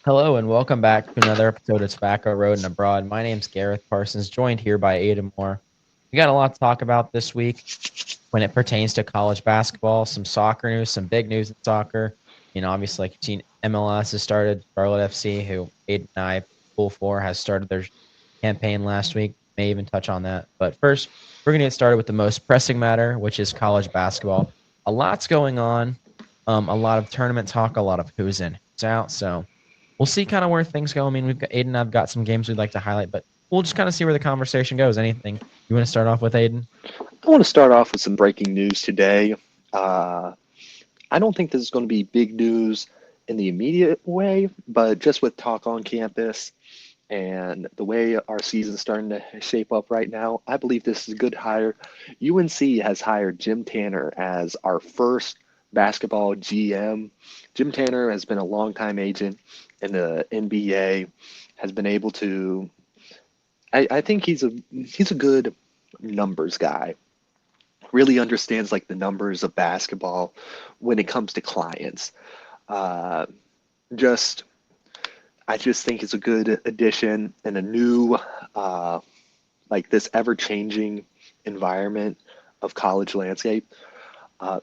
Hello and welcome back to another episode of Tobacco Road and Abroad. My name's Gareth Parsons, joined here by Ada Moore. We got a lot to talk about this week when it pertains to college basketball, some soccer news, some big news in soccer. Obviously, like you've seen, MLS has started. Charlotte FC, who Aiden and I pull for, has started their campaign last week. May even touch on that. But first, we're going to get started with the most pressing matter, which is college basketball. A lot's going on. A lot of tournament talk, a lot of who's in, who's out. So we'll see kind of where things go. I mean, we've got Aiden and I've got some games we'd like to highlight, but we'll just kind of see where the conversation goes. Anything you want to start off with, Aiden? I want to start off with some breaking news today. Uh, I don't think this is going to be big news in the immediate way, but just with talk on campus and the way our season's starting to shape up right now, I believe this is a good hire. UNC has hired Jim Tanner as our first basketball GM. Jim Tanner has been a longtime agent in the NBA, has been able to. I think he's a good numbers guy, really understands like the numbers of basketball when it comes to clients. Uh, just I just think it's a good addition in a new like this ever changing environment of college landscape.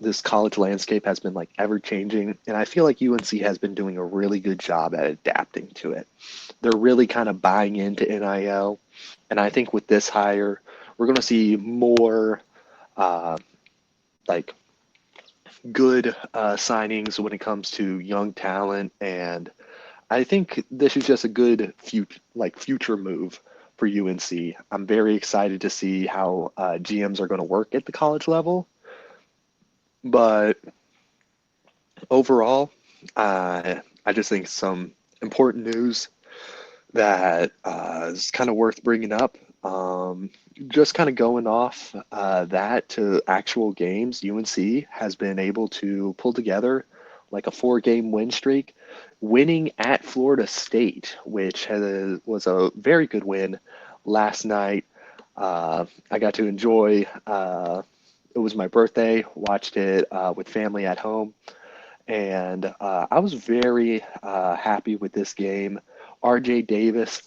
This college landscape has been like ever changing, and I feel like UNC has been doing a really good job at adapting to it. They're really kind of buying into NIL, and I think with this hire, we're going to see more uh, like good signings when it comes to young talent, and I think this is just a good future move for UNC. I'm very excited to see how GMs are going to work at the college level, but overall, I just think some important news that is kind of worth bringing up. Just kind of going off that to actual games, UNC has been able to pull together like a 4 game win streak, winning at Florida State, which was a very good win last night. I got to enjoy. It was my birthday. Watched it with family at home, and I was very happy with this game. RJ Davis,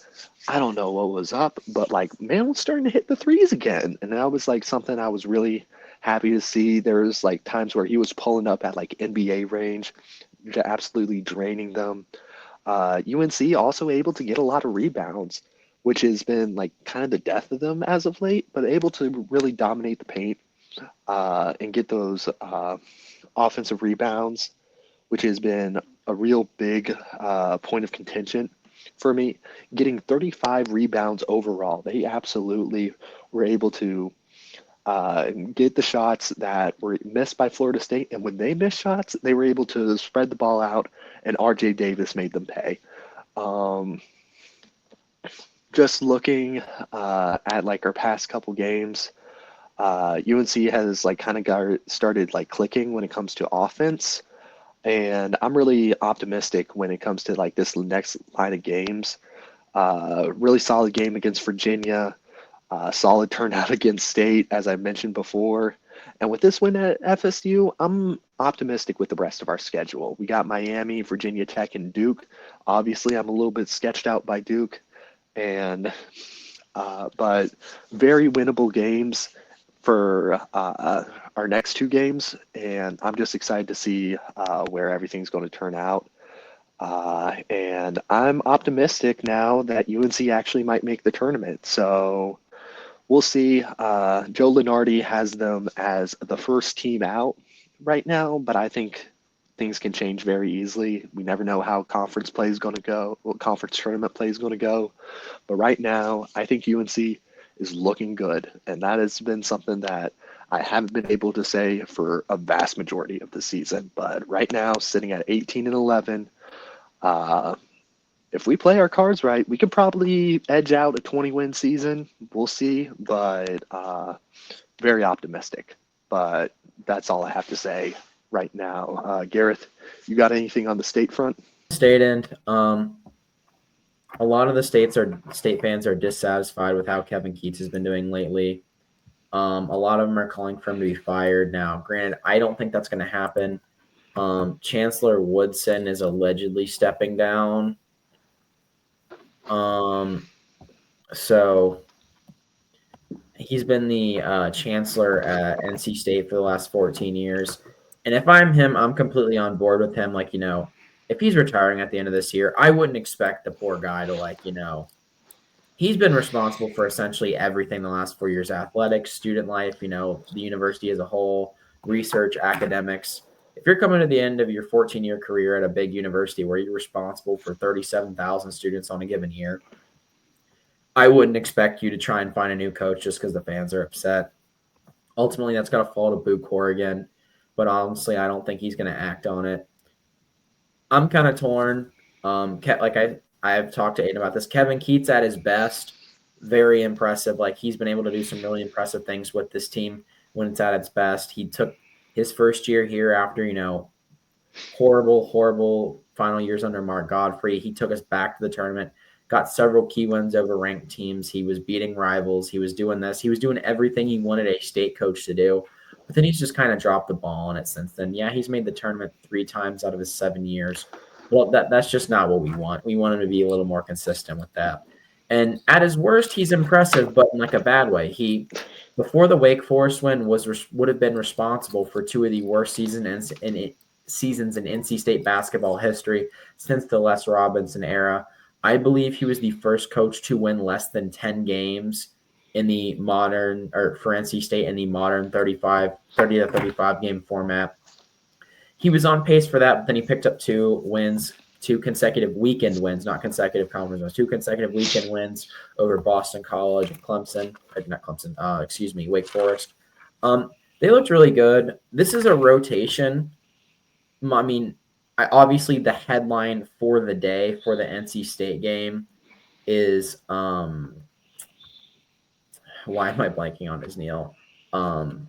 I don't know what was up, but like man was starting to hit the threes again, and that was like something I was really happy to see. There was like times where he was pulling up at like NBA range, absolutely draining them. UNC also able to get a lot of rebounds, which has been like kind of the death of them as of late, but able to really dominate the paint and get those offensive rebounds, which has been a real big point of contention for me. Getting 35 rebounds overall, they absolutely were able to get the shots that were missed by Florida State. And when they missed shots, they were able to spread the ball out, and RJ Davis made them pay. Um, just looking at like our past couple games, UNC has like kind of got started like clicking when it comes to offense. And I'm really optimistic when it comes to like this next line of games. Really solid game against Virginia, solid turnout against State, as I mentioned before. And with this win at FSU, I'm optimistic with the rest of our schedule. We got Miami, Virginia Tech, and Duke. Obviously, I'm a little bit sketched out by Duke, and but very winnable games for our next 2 games, and I'm just excited to see where everything's going to turn out. And I'm optimistic now that UNC actually might make the tournament. So we'll see. Joe Lenardi has them as the first team out right now, but I think things can change very easily. We never know how conference play is going to go, what conference tournament play is going to go. But right now, I think UNC is looking good, and that has been something that I haven't been able to say for a vast majority of the season. But right now, sitting at 18-11, uh, if we play our cards right, we could probably edge out a 20-win season. We'll see, but very optimistic. But that's all I have to say right now. Gareth, you got anything on the state front? State end. A lot of the state fans are dissatisfied with how Kevin Keats has been doing lately. A lot of them are calling for him to be fired now. Granted, I don't think that's going to happen. Chancellor Woodson is allegedly stepping down. Um, so he's been the chancellor at NC State for the last 14 years. And if I'm him, I'm completely on board with him. Like, if he's retiring at the end of this year, I wouldn't expect the poor guy to, he's been responsible for essentially everything the last 4 years: athletics, student life, the university as a whole, research, academics. If you're coming to the end of your 14-year career at a big university where you're responsible for 37,000 students on a given year, I wouldn't expect you to try and find a new coach just because the fans are upset. Ultimately, that's got to fall to Boo Corrigan, but honestly, I don't think he's going to act on it. I'm kind of torn. Like I've talked to Aiden about this. Kevin Keats at his best, very impressive. Like he's been able to do some really impressive things with this team when it's at its best. He took his first year here after horrible final years under Mark Godfrey. He took us back to the tournament, got several key wins over ranked teams. He was beating rivals. He was doing this. He was doing everything he wanted a state coach to do. But then he's just kind of dropped the ball on it since then. Yeah, he's made the tournament 3 times out of his 7 years. Well, that's just not what we want. We want him to be a little more consistent with that. And at his worst, he's impressive, but in like a bad way. He before the Wake Forest win would have been responsible for two of the worst seasons in NC State basketball history since the Les Robinson era. I believe he was the first coach to win less than 10 games in the modern, or for NC State in the modern 30 to 35 game format. He was on pace for that, but then he picked up 2 consecutive weekend wins, not consecutive conference wins, 2 consecutive weekend wins over Boston College and Clemson, not Clemson, excuse me, Wake Forest. They looked really good. This is a rotation. I mean, obviously the headline for the day for the NC State game is why am I blanking on his Neil? Paul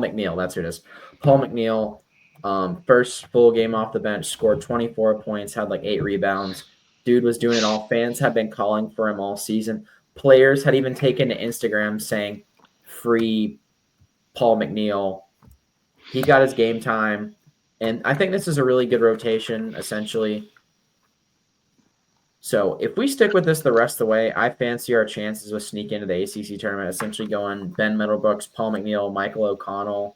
McNeil, that's who it is. Paul McNeil, first full game off the bench, scored 24 points, had like 8 rebounds. Dude was doing it all. Fans have been calling for him all season. Players had even taken to Instagram saying, "Free Paul McNeil." He got his game time. And I think this is a really good rotation, essentially. So if we stick with this the rest of the way, I fancy our chances of sneaking into the ACC tournament, essentially going Ben Middlebrooks, Paul McNeil, Michael O'Connell,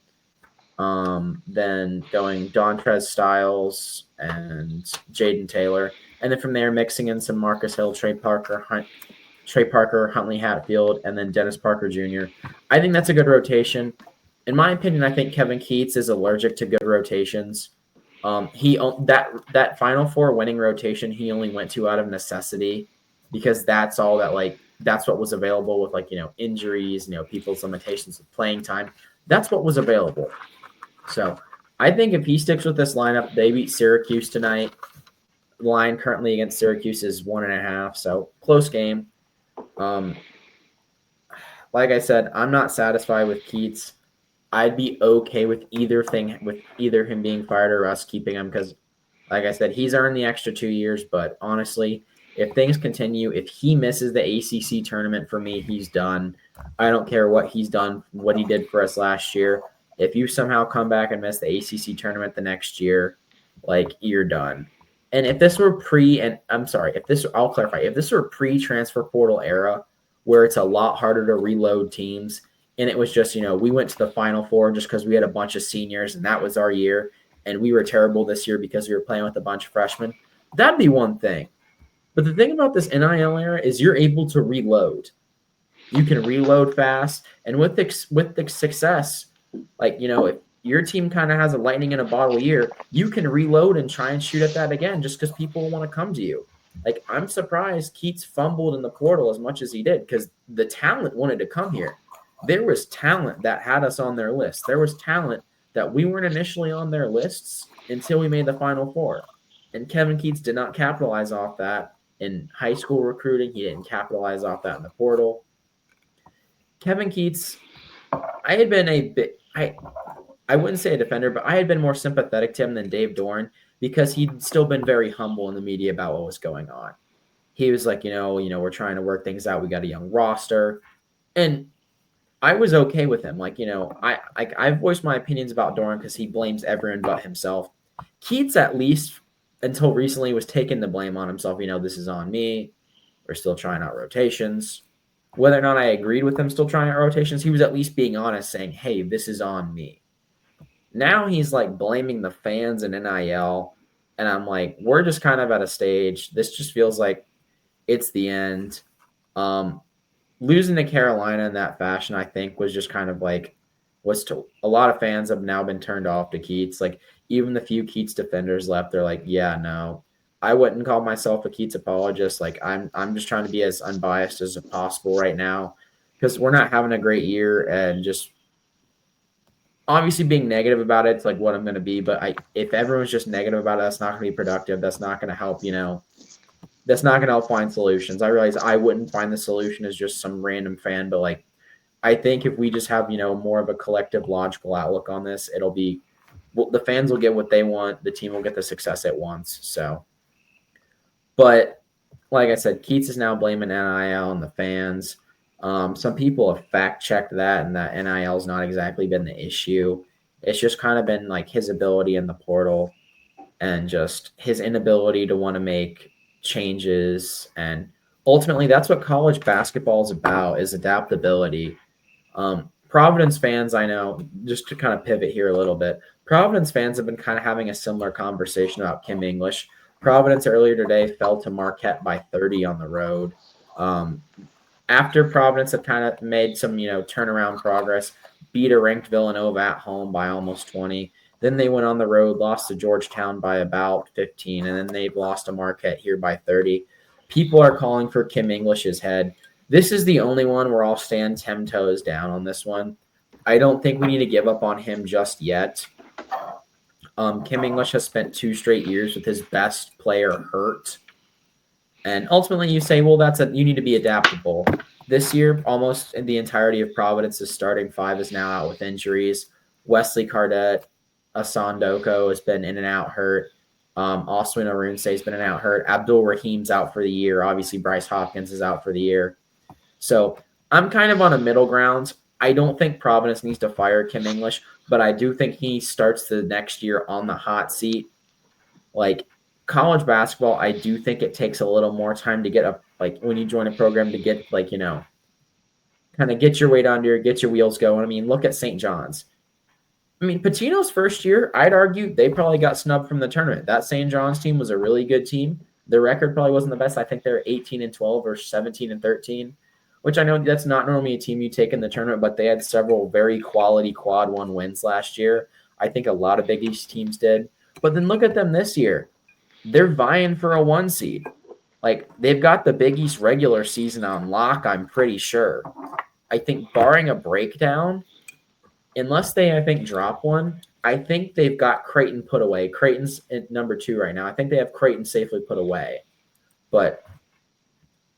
then going Dontrez Styles and Jaden Taylor. And then from there, mixing in some Marcus Hill, Trey Parker, Huntley Hatfield, and then Dennis Parker Jr. I think that's a good rotation. In my opinion, I think Kevin Keats is allergic to good rotations. That Final Four winning rotation he only went to out of necessity because that's what was available with injuries, people's limitations of playing time. That's what was available. So I think if he sticks with this lineup, they beat Syracuse tonight. The line currently against Syracuse is 1.5, so close game. Like I said, I'm not satisfied with Keats. I'd be okay with either him being fired or us keeping him because, like I said, he's earned the extra 2 years. But honestly, if things continue, if he misses the ACC tournament for me, he's done. I don't care what he's done, what he did for us last year. If you somehow come back and miss the ACC tournament the next year, you're done. And if this were I'll clarify, if this were pre-transfer portal era, where it's a lot harder to reload teams, and it was just, we went to the Final Four just because we had a bunch of seniors and that was our year, and we were terrible this year because we were playing with a bunch of freshmen, that'd be one thing. But the thing about this NIL era is you're able to reload. You can reload fast, and with the success, if your team kind of has a lightning in a bottle year, you can reload and try and shoot at that again just because people want to come to you. I'm surprised Keats fumbled in the portal as much as he did because the talent wanted to come here. There was talent that had us on their list. There was talent that we weren't initially on their lists until we made the Final Four. And Kevin Keats did not capitalize off that in high school recruiting. He didn't capitalize off that in the portal. Kevin Keats, I had been I wouldn't say a defender, but I had been more sympathetic to him than Dave Dorn because he'd still been very humble in the media about what was going on. He was like, we're trying to work things out. We got a young roster. And I was okay with him. I've voiced my opinions about Dorn because he blames everyone but himself. Keats at least until recently was taking the blame on himself. This is on me. We're still trying out rotations. Whether or not I agreed with him still trying out rotations, he was at least being honest, saying, hey, this is on me. Now he's like blaming the fans and NIL. And I'm like, we're just kind of at a stage. This just feels like it's the end. Losing to Carolina in that fashion, I think, was just kind of like a lot of fans have now been turned off to Keats. Like even the few Keats defenders left, they're like, yeah, no, I wouldn't call myself a Keats apologist. Like I'm just trying to be as unbiased as possible right now because we're not having a great year and just obviously being negative about it's like what I'm going to be. But if everyone's just negative about it, that's not going to be productive. That's not going to help. That's not going to help find solutions. I realize I wouldn't find the solution as just some random fan, but like I think if we just have more of a collective logical outlook on this, it'll be the fans will get what they want, the team will get the success it wants. So, but like I said, Keats is now blaming NIL and the fans. Some people have fact checked that, and that NIL has not exactly been the issue. It's just kind of been like his ability in the portal and just his inability to want to make changes. And ultimately, that's what college basketball is about: is adaptability. Providence fans, I know, just to kind of pivot here a little bit, Providence fans have been kind of having a similar conversation about Kim English. Providence earlier today fell to Marquette by 30 on the road. Um, After Providence had kind of made some, turnaround progress, beat a ranked Villanova at home by almost 20. Then they went on the road, lost to Georgetown by about 15, and then they've lost to Marquette here by 30. People are calling for Kim English's head. This is the only one where I'll stand 10 toes down on this one. I don't think we need to give up on him just yet. Kim English has spent 2 straight years with his best player hurt. And ultimately, you say, well, you need to be adaptable. This year, almost the entirety of Providence's starting 5 is now out with injuries. Wesley Cardette, Asan Doko has been in and out hurt. Oswin Arunse has been in and out hurt. Abdul Rahim's out for the year. Obviously, Bryce Hopkins is out for the year. So I'm kind of on a middle ground. I don't think Providence needs to fire Kim English, but I do think he starts the next year on the hot seat. Like college basketball, I do think it takes a little more time to get up, like when you join a program to get kind of get your weight under, get your wheels going. I mean, look at St. John's. I mean, Patino's first year, I'd argue they probably got snubbed from the tournament. That St. John's team was a really good team. Their record probably wasn't the best. I think they're 18-12 or 17-13, which I know that's not normally a team you take in the tournament, but they had several very quality quad one wins last year. I think a lot of Big East teams did. But then look at them this year. They're vying for a 1 seed. Like they've got the Big East regular season on lock, I'm pretty sure. I think barring a breakdown, unless they, I think, drop one, I think they've got Creighton put away. Creighton's at number 2 right now. I think they have Creighton safely put away. But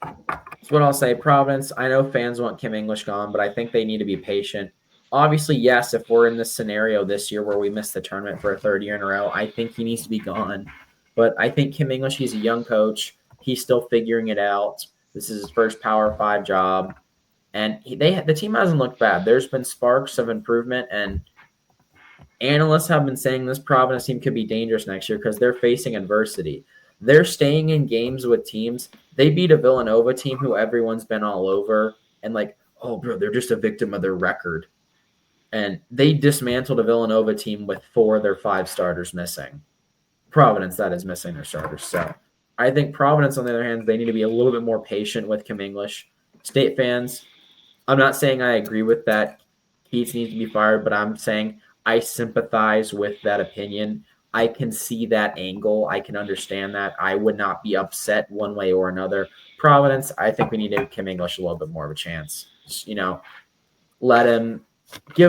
that's what I'll say. Providence, I know fans want Kim English gone, but I think they need to be patient. Obviously, yes, if we're in this scenario this year where we miss the tournament for a 3rd year in a row, I think he needs to be gone. But I think Kim English, he's a young coach. He's still figuring it out. This is his first Power 5 job. And the team hasn't looked bad. There's been sparks of improvement, and analysts have been saying this Providence team could be dangerous next year because they're facing adversity. They're staying in games with teams. They beat a Villanova team who everyone's been all over, and like, oh, bro, they're just a victim of their record. And they dismantled a Villanova team with 4 of their 5 starters missing. Providence, that is, missing their starters. So I think Providence, on the other hand, they need to be a little bit more patient with Kim English. State fans, I'm not saying I agree with that. Keats needs to be fired, but I'm saying I sympathize with that opinion. I can see that angle. I can understand that. I would not be upset one way or another. Providence, I think we need to give Kim English a little bit more of a chance. Give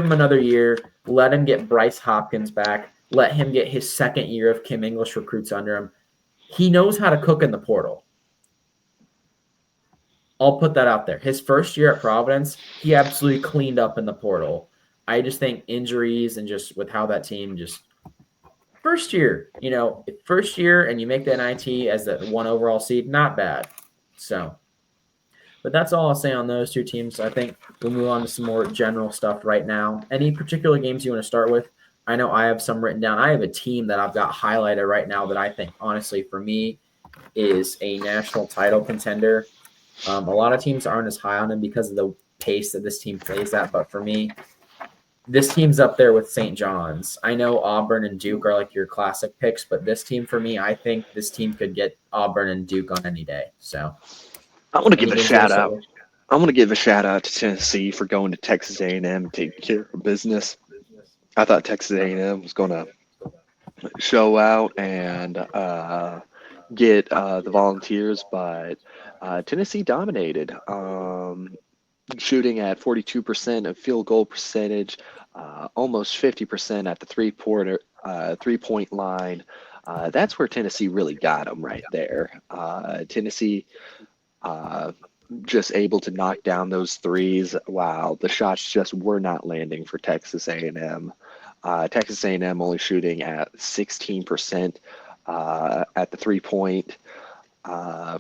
him another year. Let him get Bryce Hopkins back. Let him get his 2nd year of Kim English recruits under him. He knows how to cook in the portal. I'll put that out there. His first year at Providence, he absolutely cleaned up in the portal. I just think injuries and just with how that team just first year and you make the NIT as the 1 overall seed, not bad. So, but that's all I'll say on those 2 teams. I think we'll move on to some more general stuff right now. Any particular games you want to start with? I know I have some written down. I have a team that I've got highlighted right now that I think, honestly, for me, is a national title contender. A lot of teams aren't as high on them because of the pace that this team plays at. But for me, this team's up there with St. John's. I know Auburn and Duke are like your classic picks, but this team for me, I think this team could get Auburn and Duke on any day. So, I want to give any a games you want shout to start out. with? I want to give a shout out to Tennessee for going to Texas A&M and taking care of business. I thought Texas A&M was going to show out and get the Volunteers, but Tennessee dominated, shooting at 42% of field goal percentage, almost 50% at the three-point line. That's where Tennessee really got them right there. Tennessee uh, just able to knock down those threes while the shots just were not landing for Texas A&M. Texas A&M only shooting at 16% at the three-point. Uh,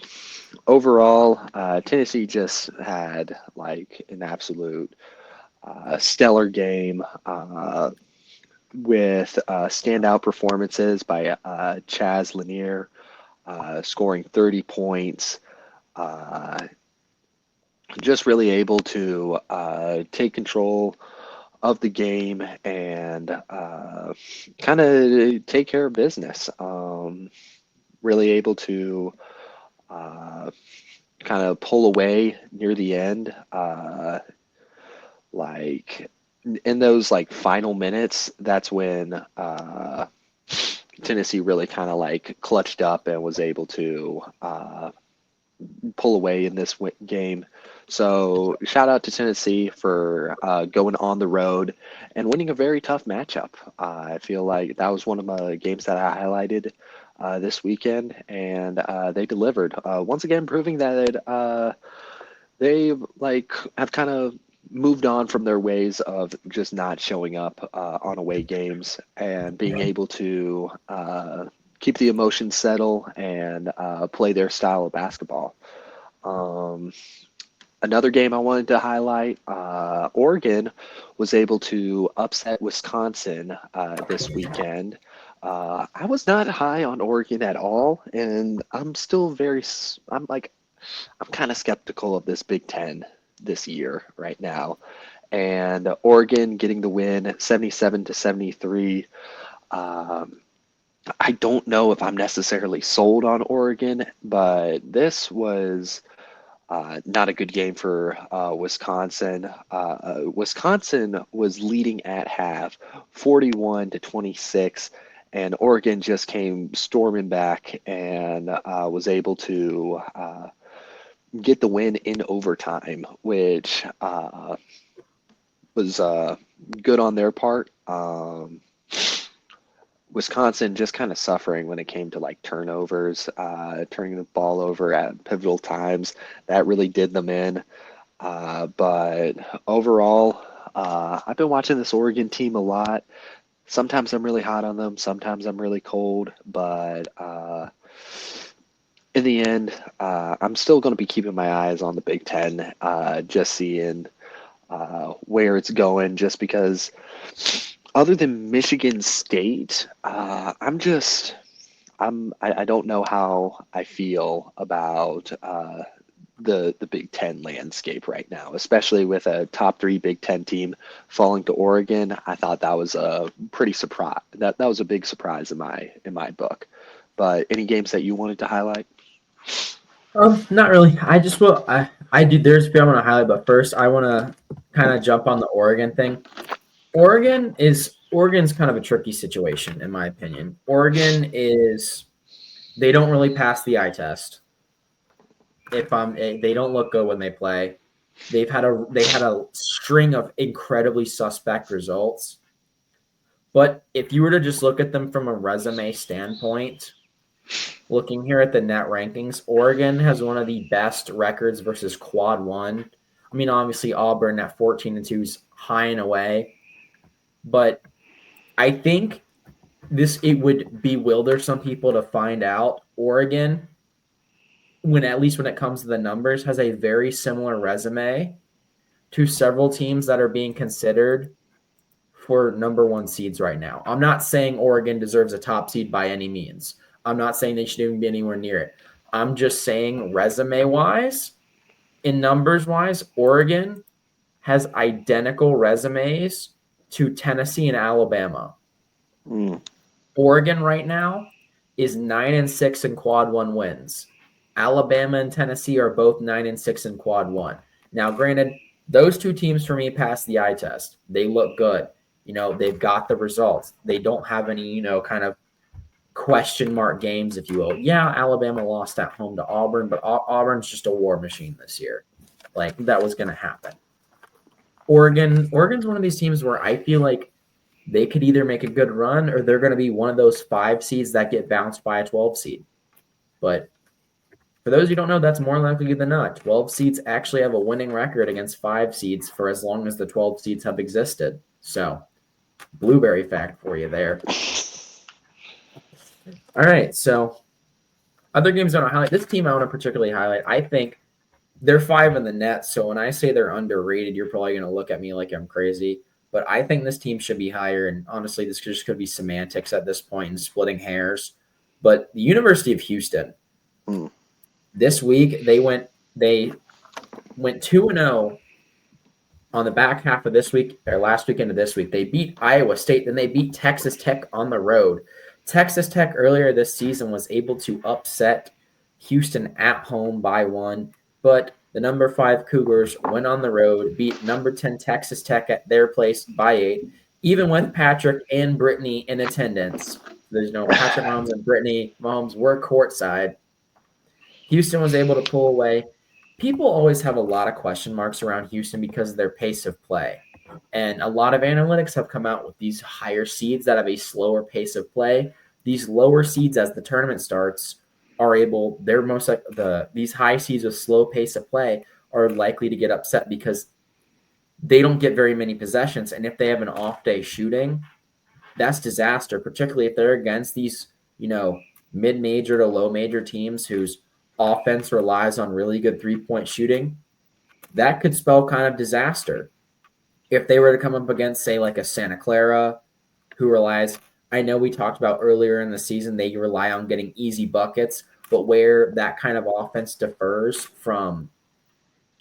Overall, Tennessee just had like an absolute stellar game with standout performances by Chaz Lanier, scoring 30 points. Uh, just really able to take control of the game and kind of take care of business. Really able to uh, kind of pull away near the end. Like in those like final minutes, that's when Tennessee really kind of like clutched up and was able to pull away in this game. So shout out to Tennessee for going on the road and winning a very tough matchup. I feel like that was one of my games that I highlighted this weekend, and they delivered once again, proving that they like have kind of moved on from their ways of just not showing up on away games and being able to keep the emotions settle and play their style of basketball. Um, Another game I wanted to highlight, Oregon was able to upset Wisconsin this weekend. I was not high on Oregon at all, and I'm still I'm kind of skeptical of this Big Ten this year right now. And Oregon getting the win 77-73. Um, I don't know if I'm necessarily sold on Oregon, but this was not a good game for Wisconsin. Wisconsin was leading at half, 41-26, and Oregon just came storming back and was able to get the win in overtime, which was good on their part. Wisconsin just kind of suffering when it came to like turnovers, turning the ball over at pivotal times. That really did them in. But overall, I've been watching this Oregon team a lot. Sometimes I'm really hot on them, sometimes I'm really cold, but in the end, I'm still going to be keeping my eyes on the Big Ten, just seeing where it's going, just because other than Michigan State, I don't know how I feel about the Big Ten landscape right now, especially with a top three Big Ten team falling to Oregon. I thought that was a pretty surprise. That was a big surprise in my book. But any games that you wanted to highlight? Not really. I just will. I do. There's a few I want to highlight, but first I want to kind of jump on the Oregon thing. Oregon's kind of a tricky situation in my opinion. They don't really pass the eye test. They don't look good when they play. They had a string of incredibly suspect results. But if you were to just look at them from a resume standpoint, looking here at the net rankings, Oregon has one of the best records versus quad one. I mean, obviously Auburn at 14-2 is high and away, but I think it would bewilder some people to find out Oregon, when at least when it comes to the numbers, has a very similar resume to several teams that are being considered for number one seeds right now. I'm not saying Oregon deserves a top seed by any means. I'm not saying they should even be anywhere near it. I'm just saying resume wise, in numbers wise, Oregon has identical resumes to Tennessee and Alabama. Mm. Oregon right now is 9-6 in quad one wins. Alabama and Tennessee are both 9-6 in quad one. Now, granted, those two teams for me pass the eye test. They look good. They've got the results. They don't have any, kind of question mark games, if you will. Yeah, Alabama lost at home to Auburn, but Auburn's just a war machine this year. Like, that was going to happen. Oregon's one of these teams where I feel like they could either make a good run or they're going to be one of those 5 seeds that get bounced by a 12 seed. But for those who don't know, that's more likely than not. 12 seeds actually have a winning record against 5 seeds for as long as the 12 seeds have existed. So, blueberry fact for you there. All right, so other games I want to highlight. This team I want to particularly highlight. I think they're 5 in the net, so when I say they're underrated, you're probably going to look at me like I'm crazy. But I think this team should be higher, and honestly, this just could be semantics at this point and splitting hairs. But the University of Houston, this week they went 2-0 on the back half of this week, or last weekend of this week. They beat Iowa State, then they beat Texas Tech on the road. Texas Tech earlier this season was able to upset Houston at home by 1, but the number 5 Cougars went on the road, beat number 10 Texas Tech at their place by 8, even with Patrick and Brittany in attendance. There's no Patrick Mahomes and Brittany Mahomes were courtside. Houston was able to pull away. People always have a lot of question marks around Houston because of their pace of play. And a lot of analytics have come out with these higher seeds that have a slower pace of play. These lower seeds, as the tournament starts, these high seeds with slow pace of play are likely to get upset because they don't get very many possessions. And if they have an off day shooting, that's disaster, particularly if they're against these, mid-major to low-major teams whose offense relies on really good three-point shooting. That could spell kind of disaster. If they were to come up against, say, like a Santa Clara, who relies, I know we talked about earlier in the season, they rely on getting easy buckets, but where that kind of offense differs from,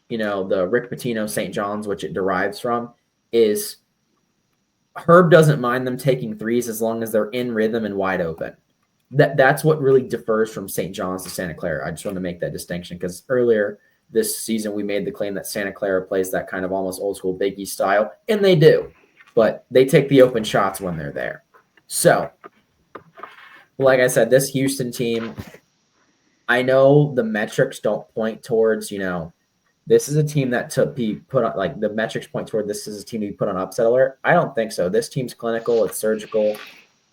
the Rick Pitino St. John's, which it derives from, is Herb doesn't mind them taking threes as long as they're in rhythm and wide open. That's what really differs from St. John's to Santa Clara. I just want to make that distinction because earlier this season we made the claim that Santa Clara plays that kind of almost old school Big East style, and they do, but they take the open shots when they're there. So, like I said, this Houston team, I know the metrics don't point towards, this is a team that to be put on, like the metrics point toward this is a team to be put on upset alert. I don't think so. This team's clinical, it's surgical.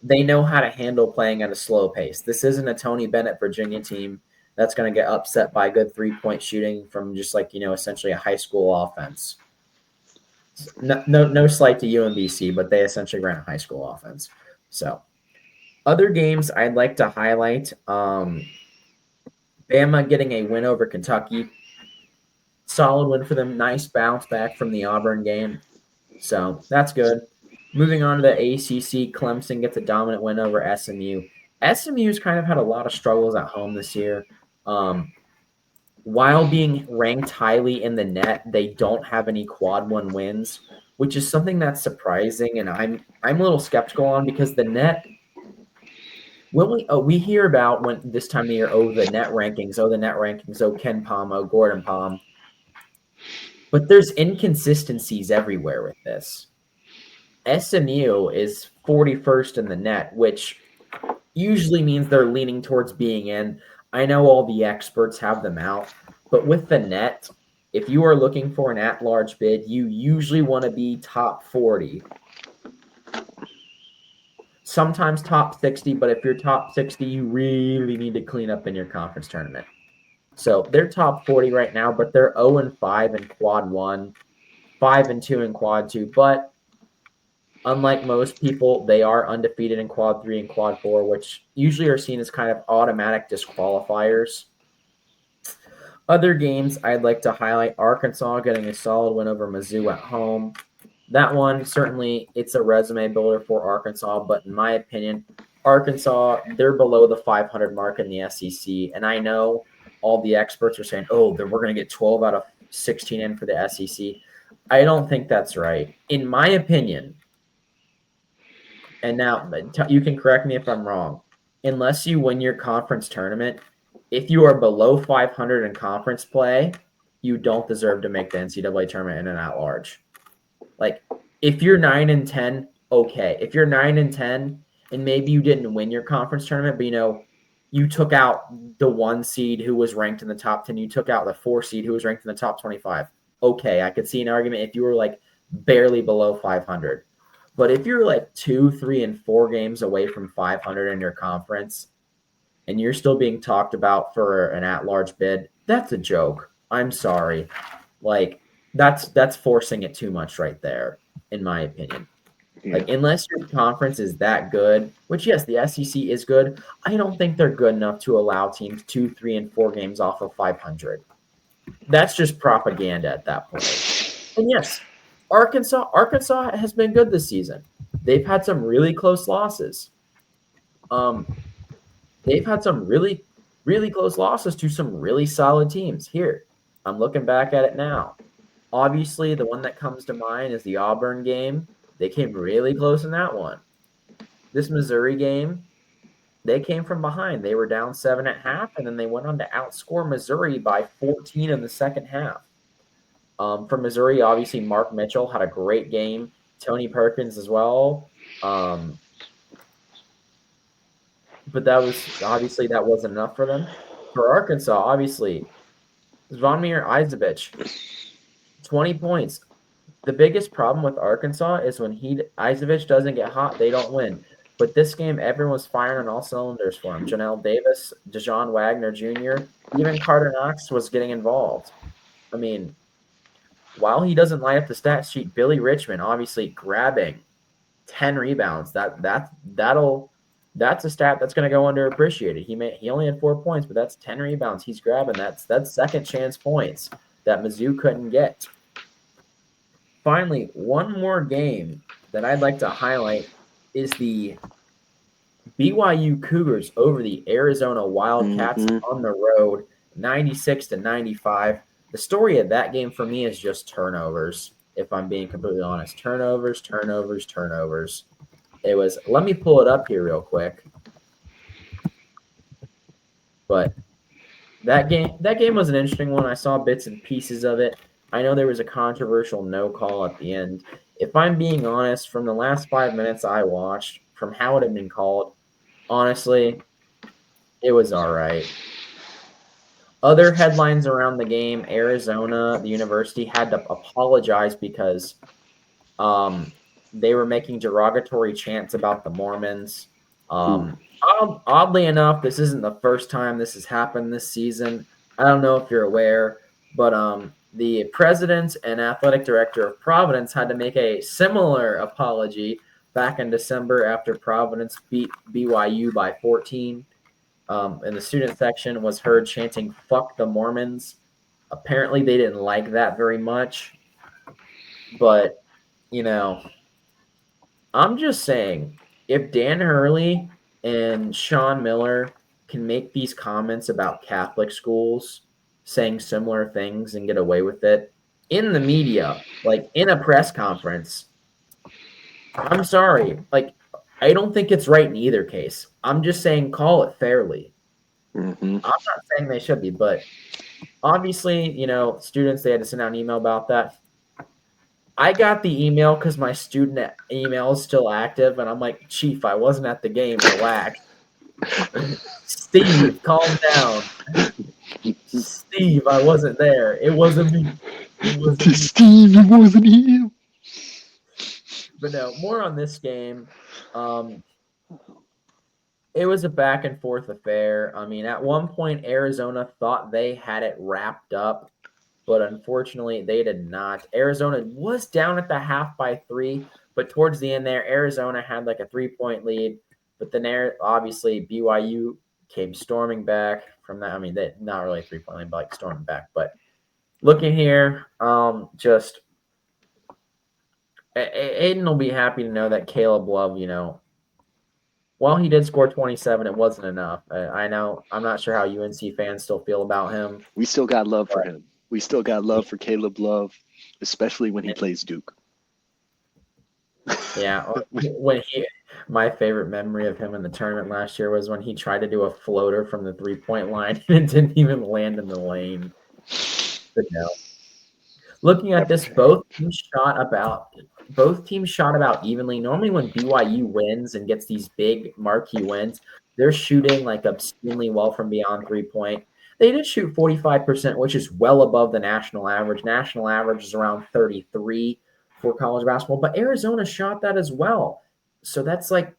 They know how to handle playing at a slow pace. This isn't a Tony Bennett Virginia team that's going to get upset by good 3-point shooting from just like, essentially a high school offense. No slight to UMBC, but they essentially ran a high school offense. So other games I'd like to highlight, Bama getting a win over Kentucky. Solid win for them. Nice bounce back from the Auburn game. So that's good. Moving on to the ACC, Clemson gets a dominant win over SMU. SMU's kind of had a lot of struggles at home this year. While being ranked highly in the net, they don't have any quad one wins, which is something that's surprising, and I'm a little skeptical on because the net. When we hear about when this time of year, the net rankings, Ken Palm, Gordon Palm. But there's inconsistencies everywhere with this. SMU is 41st in the net, which usually means they're leaning towards being in. I know all the experts have them out, but with the net, if you are looking for an at-large bid, you usually want to be top 40. Sometimes top 60, but if you're top 60, you really need to clean up in your conference tournament. So they're top 40 right now, but they're 0-5 in quad 1, 5-2 in quad 2. But unlike most people, they are undefeated in quad 3 and quad 4, which usually are seen as kind of automatic disqualifiers. Other games I'd like to highlight, Arkansas getting a solid win over Mizzou at home. that one certainly it's a resume builder for Arkansas, but in my opinion, Arkansas they're below the 500 mark in the SEC, and I know all the experts are saying, "Oh, then we're going to get 12 out of 16 in for the SEC." I don't think that's right. In my opinion, and now you can correct me if I'm wrong. Unless you win your conference tournament, if you are below 500 in conference play, you don't deserve to make the NCAA tournament in an at-large. Like, if you're 9-10, okay. If you're 9-10, and maybe you didn't win your conference tournament, but you took out the 1 seed who was ranked in the top 10, you took out the 4 seed who was ranked in the top 25. Okay, I could see an argument if you were like barely below 500. But if you're like 2, 3, and 4 games away from 500 in your conference, and you're still being talked about for an at-large bid, that's a joke. I'm sorry. Like, that's forcing it too much right there, in my opinion. Yeah. Like, unless your conference is that good, which yes, the SEC is good, I don't think they're good enough to allow teams 2, 3, and 4 games off of 500. That's just propaganda at that point. And yes, Arkansas has been good this season. They've had some really close losses. They've had some really, really close losses to some really solid teams. Here, I'm looking back at it now. Obviously, the one that comes to mind is the Auburn game. They came really close in that one. This Missouri game, they came from behind. They were down 7 at half, and then they went on to outscore Missouri by 14 in the second half. For Missouri, obviously, Mark Mitchell had a great game. Tony Perkins as well. But that wasn't enough for them. For Arkansas, obviously, Zvonimir Izevich, 20 points. The biggest problem with Arkansas is when Izevich doesn't get hot, they don't win. But this game, everyone was firing on all cylinders for him. Janelle Davis, Dejon Wagner Jr., even Carter Knox was getting involved. I mean, while he doesn't light up the stat sheet, Billy Richmond obviously grabbing 10 rebounds. That's a stat that's going to go underappreciated. He only had 4 points, but that's 10 rebounds he's grabbing. That's second chance points that Mizzou couldn't get. Finally, one more game that I'd like to highlight is the BYU Cougars over the Arizona Wildcats on the road, 96-95. The story of that game for me is just turnovers, if I'm being completely honest. Turnovers. It was, let me pull it up here real quick. But that game was an interesting one. I saw bits and pieces of it. I know there was a controversial no call at the end. If I'm being honest, from the last 5 minutes I watched, from how it had been called, honestly, it was all right. Other headlines around the game, Arizona, the university had to apologize because they were making derogatory chants about the Mormons. Oddly enough, this isn't the first time this has happened this season. I don't know if you're aware, but the president and athletic director of Providence had to make a similar apology back in December after Providence beat BYU by 14. And the student section was heard chanting, "Fuck the Mormons." Apparently, they didn't like that very much. But, I'm just saying, if Dan Hurley and Sean Miller can make these comments about Catholic schools, saying similar things and get away with it in the media, like in a press conference, I'm sorry. Like, I don't think it's right in either case. I'm just saying call it fairly. I'm not saying they should be, but obviously, students, they had to send out an email about that. I got the email because my student email is still active, and I'm like, Chief, I wasn't at the game. Relax. Steve, calm down. Steve, I wasn't there. It wasn't me. Steve, it wasn't him. But no, more on this game. It was a back and forth affair. I mean, at one point, Arizona thought they had it wrapped up, but unfortunately, they did not. Arizona was down at the half by 3, but towards the end there, Arizona had like a 3-point lead. But then, obviously, BYU came storming back from that. I mean, they not really a 3-point lead, but like storming back. But looking here, just Aiden will be happy to know that Caleb Love, while he did score 27, it wasn't enough. I know. I'm not sure how UNC fans still feel about him. We still got love for But him. We still got love for Caleb Love, especially when he plays Duke. yeah, my favorite memory of him in the tournament last year was when he tried to do a floater from the 3-point line and it didn't even land in the lane. But no. Looking at Never this, change. both teams shot about evenly. Normally, when BYU wins and gets these big marquee wins, they're shooting like obscenely well from beyond 3-point. They did shoot 45%, which is well above the national average. National average is around 33 for college basketball, but Arizona shot that as well. So that's like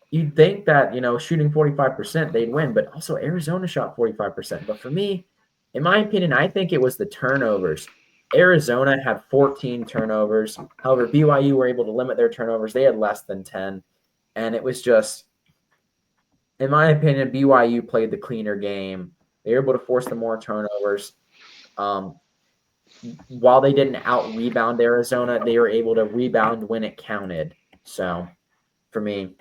you'd think that shooting 45% they'd win, but also Arizona shot 45%. But for me, in my opinion, I think it was the turnovers. Arizona had 14 turnovers. However, BYU were able to limit their turnovers. They had less than 10. And it was just, in my opinion, BYU played the cleaner game. They were able to force the more turnovers. While they didn't out rebound Arizona, they were able to rebound when it counted. So for me,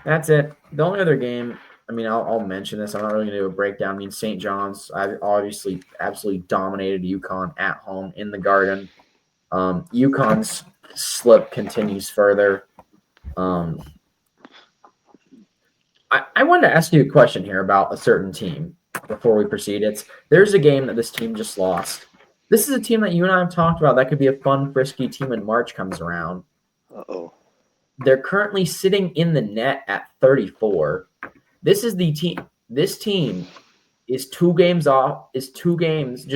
that's it. The only other game, I mean, I'll mention this. I'm not really going to do a breakdown. I mean, St. John's, I obviously absolutely dominated UConn at home in the Garden. UConn's slip continues further. I wanted to ask you a question here about a certain team before we proceed. There's a game that this team just lost. This is a team that you and I have talked about that could be a fun, frisky team when March comes around. Uh-oh. They're currently sitting in the net at 34. This is the team. This team is 2 games off, just 2 games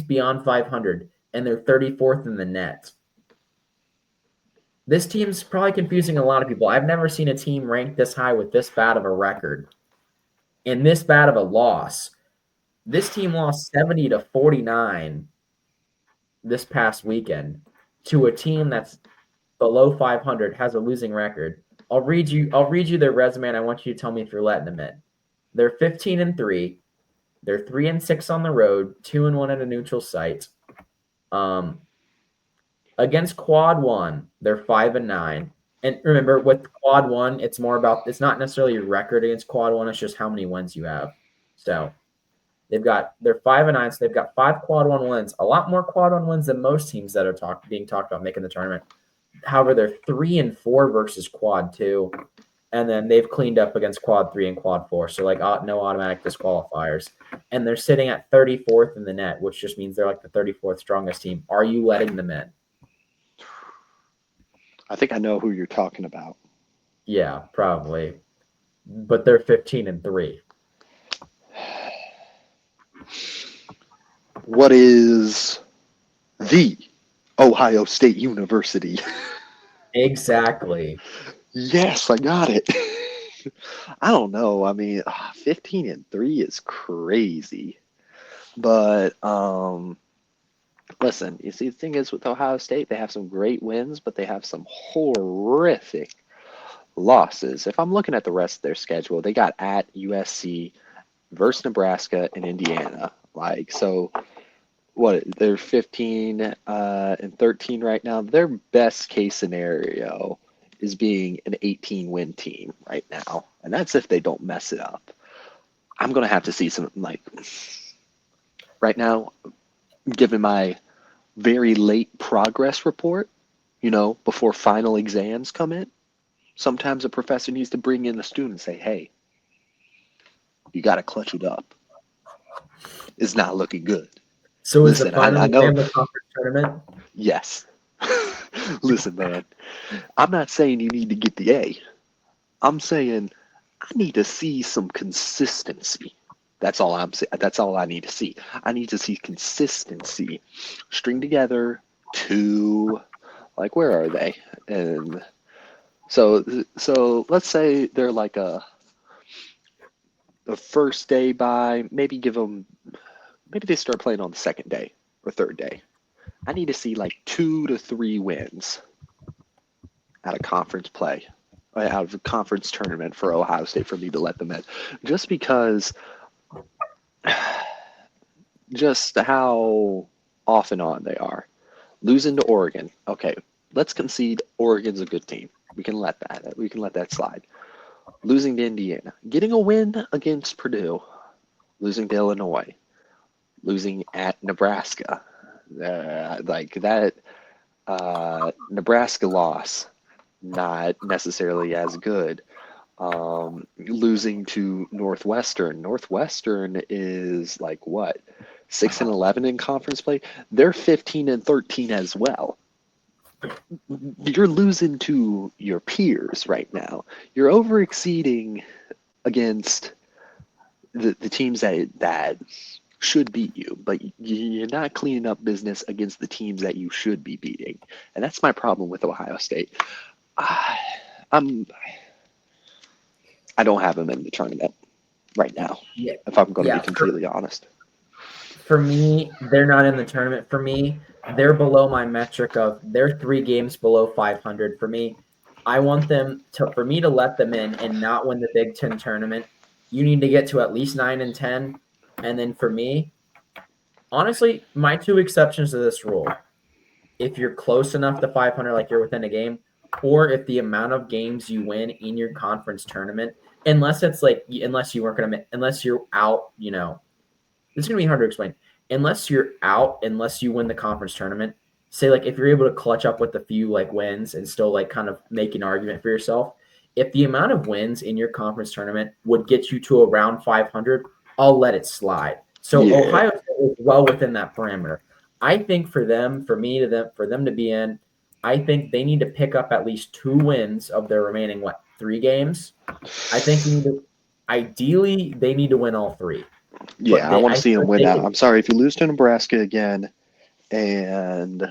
beyond 500, and they're 34th in the net. This team's probably confusing a lot of people. I've never seen a team ranked this high with this bad of a record and this bad of a loss. This team lost 70-49 this past weekend to a team that's below 500, has a losing record. I'll read you their resume, and I want you to tell me if you're letting them in. They're 15-3. They're 3-6 on the road, 2-1 at a neutral site. Against Quad One, they're 5-9. And remember, with Quad One, it's not necessarily your record against Quad One, it's just how many wins you have. So they're 5-9, so they've got 5 Quad One wins, a lot more Quad One wins than most teams that are being talked about making the tournament. However, they're 3-4 versus Quad Two, and then they've cleaned up against Quad 3 and Quad 4, so no automatic disqualifiers. And they're sitting at 34th in the net, which just means they're like the 34th strongest team. Are you letting them in? I think I know who you're talking about. Yeah, probably. But they're 15-3. What is the Ohio State University? Exactly. Yes, I got it. I don't know. I mean, 15-3 is crazy. But listen, you see, the thing is with Ohio State, they have some great wins, but they have some horrific losses. If I'm looking at the rest of their schedule, they got at USC versus Nebraska and Indiana. So what, they're 15-13 right now. Their best case scenario is being an 18-win team right now, and that's if they don't mess it up. I'm gonna have to see some, right now, given my very late progress report, before final exams come in, sometimes a professor needs to bring in the student and say, hey, you got to clutch it up. It's not looking good. So Listen, is the final I know. exam the conference tournament? Yes. Listen, man, I'm not saying you need to get the A. I'm saying I need to see some consistency. That's all I'm saying. That's all I need to see. I need to see consistency. String together 2, where are they? And so let's say they're like a first day by, maybe they start playing on the second day or third day. I need to see 2 to 3 wins out of conference play, out of a conference tournament for Ohio State for me to let them in. Just because, just how off and on they are. Losing to Oregon. Okay, let's concede Oregon's a good team. We can let that slide. Losing to Indiana, getting a win against Purdue, losing to Illinois, losing at Nebraska, like that Nebraska loss, not necessarily as good. Losing to Northwestern. Northwestern is like what, 6-11 in conference play. They're 15-13 as well. You're losing to your peers right now. You're over exceeding against the teams that should beat you, but you're not cleaning up business against the teams that you should be beating, and that's my problem with Ohio State. I, I'm I don't have them in the tournament right now, Yeah, if I'm going to be yeah. completely honest. For me, they're not in the tournament. For me, they're below my metric of they're 3 games below 500. For me, I want them to for me to let them in and not win the Big Ten tournament. You need to get to at least 9 and 10, and then for me, honestly, my two exceptions to this rule: if you're close enough to 500, like you're within a game, or if the amount of games you win in your conference tournament, unless it's like unless you weren't gonna unless you're out, this is going to be hard to explain. Unless you're out, unless you win the conference tournament, say like if you're able to clutch up with a few like wins and still like kind of make an argument for yourself, if the amount of wins in your conference tournament would get you to around 500, I'll let it slide. So Yeah, Ohio State is well within that parameter. I think for them, for them to be in, I think they need to pick up at least 2 wins of their remaining 3 games. I think ideally they need to win all 3. But yeah, I want to I see them think win they out. could. I'm sorry if you lose to Nebraska again, and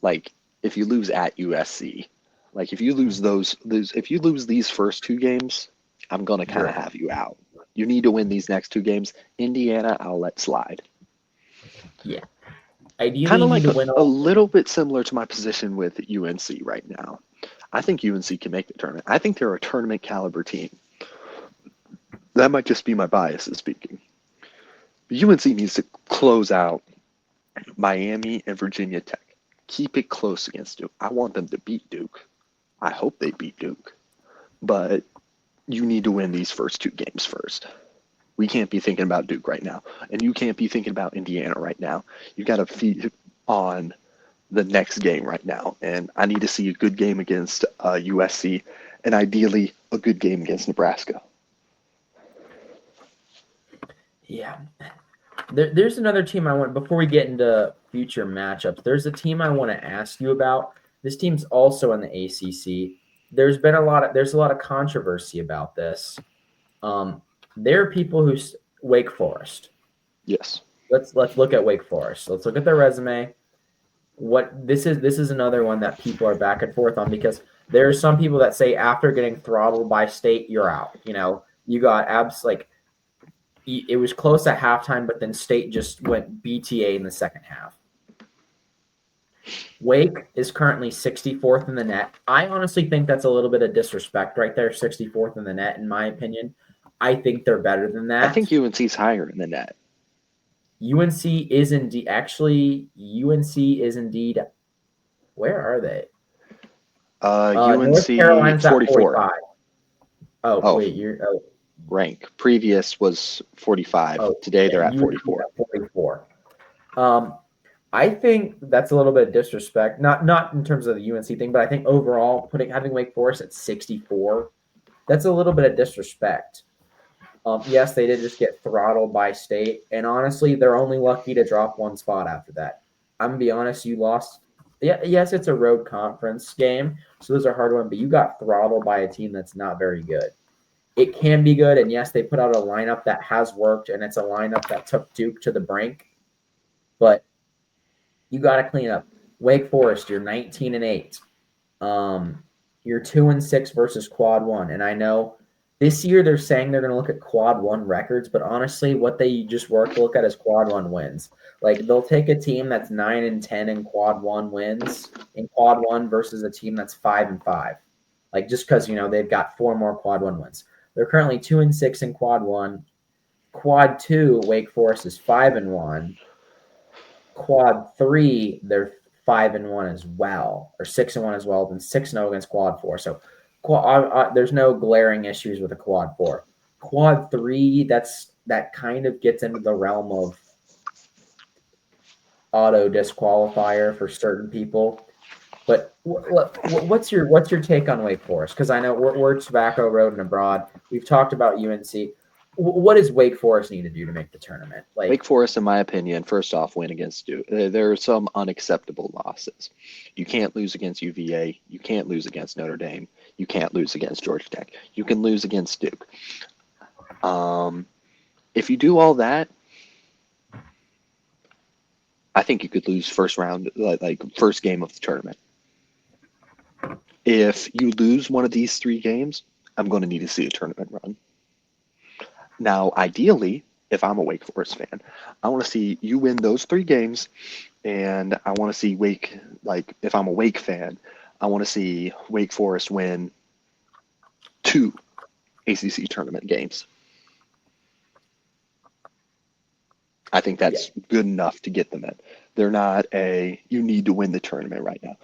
like if you lose at USC, like if you lose if you lose these first 2 games, I'm gonna kind of Yeah, have you out. You need to win these next 2 games. Indiana, I'll let slide. yeah. Ideally, Kind you of need like to a, win a all. little bit similar to my position with UNC right now. I think UNC can make the tournament. I think they're a tournament caliber team. That might just be my biases speaking. UNC needs to close out Miami and Virginia Tech. Keep it close against Duke. I want them to beat Duke. I hope they beat Duke. But you need to win these first 2 games first. We can't be thinking about Duke right now. And you can't be thinking about Indiana right now. You got to feed on the next game right now. And I need to see a good game against USC and ideally a good game against Nebraska. Yeah. There's another team I want before we get into future matchups. There's a team I want to ask you about. This team's also in the ACC. There's a lot of controversy about this. Um, there are people who Wake Forest. Yes. Let's look at Wake Forest. Let's look at their resume. This is another one that people are back and forth on because there are some people that say after getting throttled by State, you're out. You got it was close at halftime, but then State just went BTA in the second half. Wake is currently 64th in the net. I honestly think that's a little bit of disrespect right there, 64th in the net, in my opinion. I think they're better than I that. think UNC's higher in the net. UNC is indeed. Where are they? North UNC Carolina's at 44. 45. Oh, Oh, wait, rank. Previous was 45. oh, Today yeah, they're at UNC's 44. at 44. I think that's a little bit of disrespect. Not in terms of the UNC thing, but I think overall having Wake Forest at 64, that's a little bit of disrespect. Yes, they did just get throttled by State, and honestly, they're only lucky to drop 1 spot after that. I'm gonna be honest, you lost. Yeah, yes, it's a road conference game, so those are hard ones, but you got throttled by a team that's not very good. It can be good, and yes, they put out a lineup that has worked, and it's a lineup that took Duke to the brink, but you got to clean up. Wake Forest, you're 19-8. You're 2-6 versus quad one. And I know this year they're saying they're going to look at quad one records, but honestly, what they just work to look at is quad one wins. Like they'll take a team that's 9-10 in quad one wins in quad one versus a team that's 5-5. Like just because they've got 4 more quad one wins. They're currently 2-6 in quad one. Quad two, Wake Forest is 5-1. Quad three, they're 5-1 as well, or 6-1 as well, then 6-0 against quad 4. So there's no glaring issues with a quad 4. Quad 3, that kind of gets into the realm of auto disqualifier for certain people. But what's your take on Wake Forest? Because I know we're Tobacco Road and abroad. We've talked about UNC. What does Wake Forest need to do to make the tournament? Wake Forest, in my opinion, first off, win against Duke. There are some unacceptable losses. You can't lose against UVA. You can't lose against Notre Dame. You can't lose against Georgia Tech. You can lose against Duke. If you do all that, I think you could lose first round, like first game of the tournament. If you lose one of these 3 games, I'm going to need to see a tournament run. Now, ideally, if I'm a Wake Forest fan, I want to see you win those 3 games, and I want to see Wake, like if I'm a Wake fan, I want to see Wake Forest win 2 ACC tournament games. I think that's good enough to get them in. They're not you need to win the tournament right now.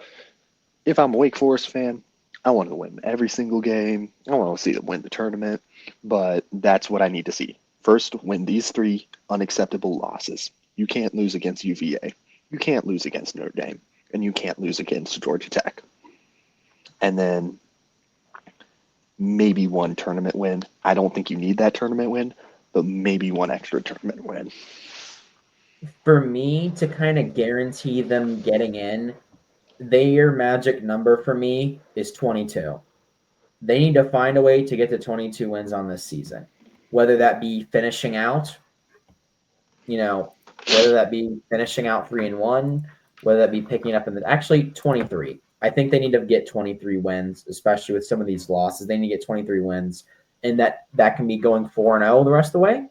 If I'm a Wake Forest fan, I want to win every single game. I want to see them win the tournament, but that's what I need to see. First, win these 3 unacceptable losses. You can't lose against UVA. You can't lose against Notre Dame. And you can't lose against Georgia Tech. And then maybe 1 tournament win. I don't think you need that tournament win, but maybe 1 extra tournament win. For me to kind of guarantee them getting in, their magic number for me is 22. They need to find a way to get to 22 wins on this season, whether that be finishing out, whether that be finishing out 3-1, whether that be picking up actually 23. I think they need to get 23 wins, especially with some of these losses. They need to get 23 wins, and that can be going 4-0 the rest of the way,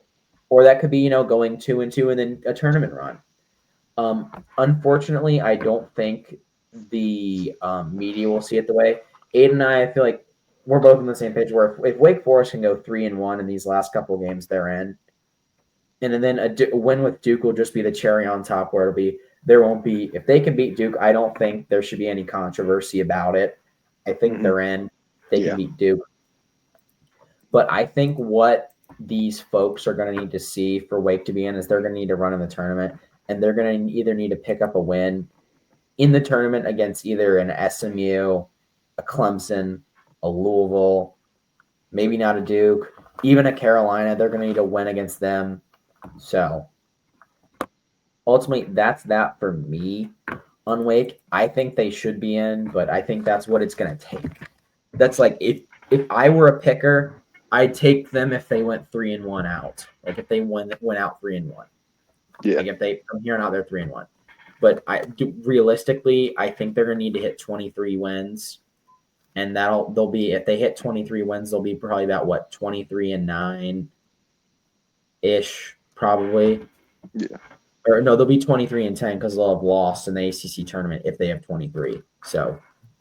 or that could be going 2-2 and then a tournament run. Unfortunately, I don't think the media will see it the way. Aiden and I feel like we're both on the same page. Where if Wake Forest can go 3-1 in these last couple of games they're in, and then a win with Duke will just be the cherry on top. Where there won't be, if they can beat Duke, I don't think there should be any controversy about it. I think they're in. They can beat Duke. But I think what these folks are going to need to see for Wake to be in is they're going to need to run in the tournament, and they're going to either need to pick up a win in the tournament against either an SMU, a Clemson, a Louisville, maybe not a Duke, even a Carolina. They're going to need a win against them. So ultimately, that's that for me on Wake. I think they should be in, but I think that's what it's going to take. That's like if I were a picker, I'd take them if they went 3-1 out. Like if they went out 3-1. Yeah. Like if they from here on out they're 3-1. But realistically, I think they're gonna need to hit 23 wins, and they'll be, if they hit 23 wins, they'll be probably about 23-9 ish, probably. Yeah. Or no, they'll be 23-10 because they'll have lost in the ACC tournament if they have 23. So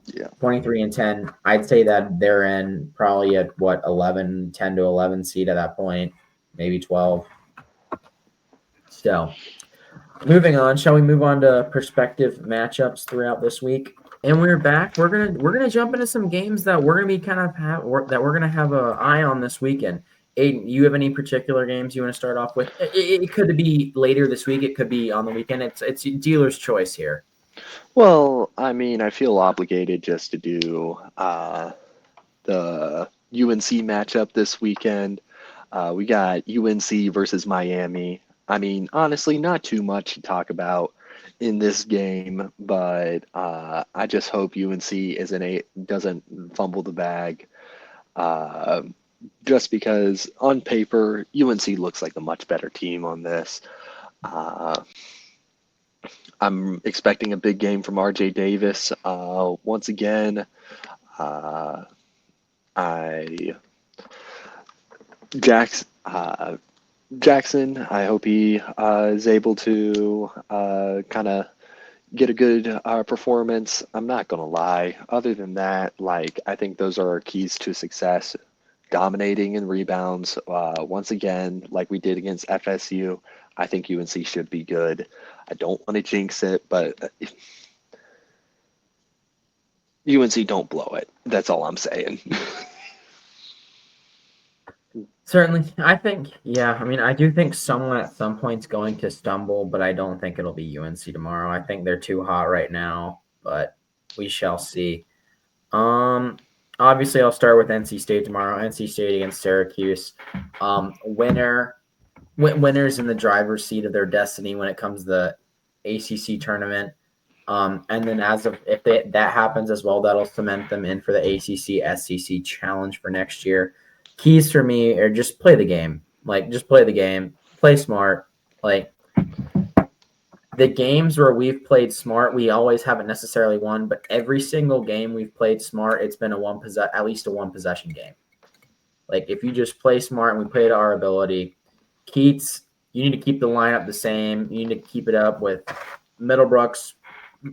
23-10, I'd say that they're in probably at 10 to 11 seed at that point, maybe 12. So moving on, shall we move on to prospective matchups throughout this week? And we're back. We're gonna jump into some games that we're gonna be that we're gonna have an eye on this weekend. Aiden, you have any particular games you want to start off with? It could be later this week. It could be on the weekend. It's dealer's choice here. Well, I mean, I feel obligated just to do the UNC matchup this weekend. We got UNC versus Miami. I mean, honestly, not too much to talk about in this game, but I just hope UNC doesn't fumble the bag. Just because on paper, UNC looks like the much better team on this. I'm expecting a big game from RJ Davis. Once again, Jackson, I hope he is able to kind of get a good performance. I'm not going to lie. Other than that, I think those are our keys to success. Dominating in rebounds. Once again, like we did against FSU, I think UNC should be good. I don't want to jinx it, but UNC don't blow it. That's all I'm saying. Certainly, I think, yeah, I mean, I do think someone at some point's going to stumble, but I don't think it'll be UNC tomorrow. I think they're too hot right now, but we shall see. Um, Obviously, I'll start with NC State tomorrow. NC State against Syracuse. Winners in the driver's seat of their destiny when it comes to the ACC tournament. And then if that happens as well, that'll cement them in for the ACC SEC challenge for next year. Keys for me are just play the game. Like, just play the game, play smart. Like, the games where we've played smart, we always haven't necessarily won, but every single game we've played smart, it's been at least a one possession game. Like, if you just play smart and we play to our ability, Keats, you need to keep the lineup the same. You need to keep it up with Middlebrooks,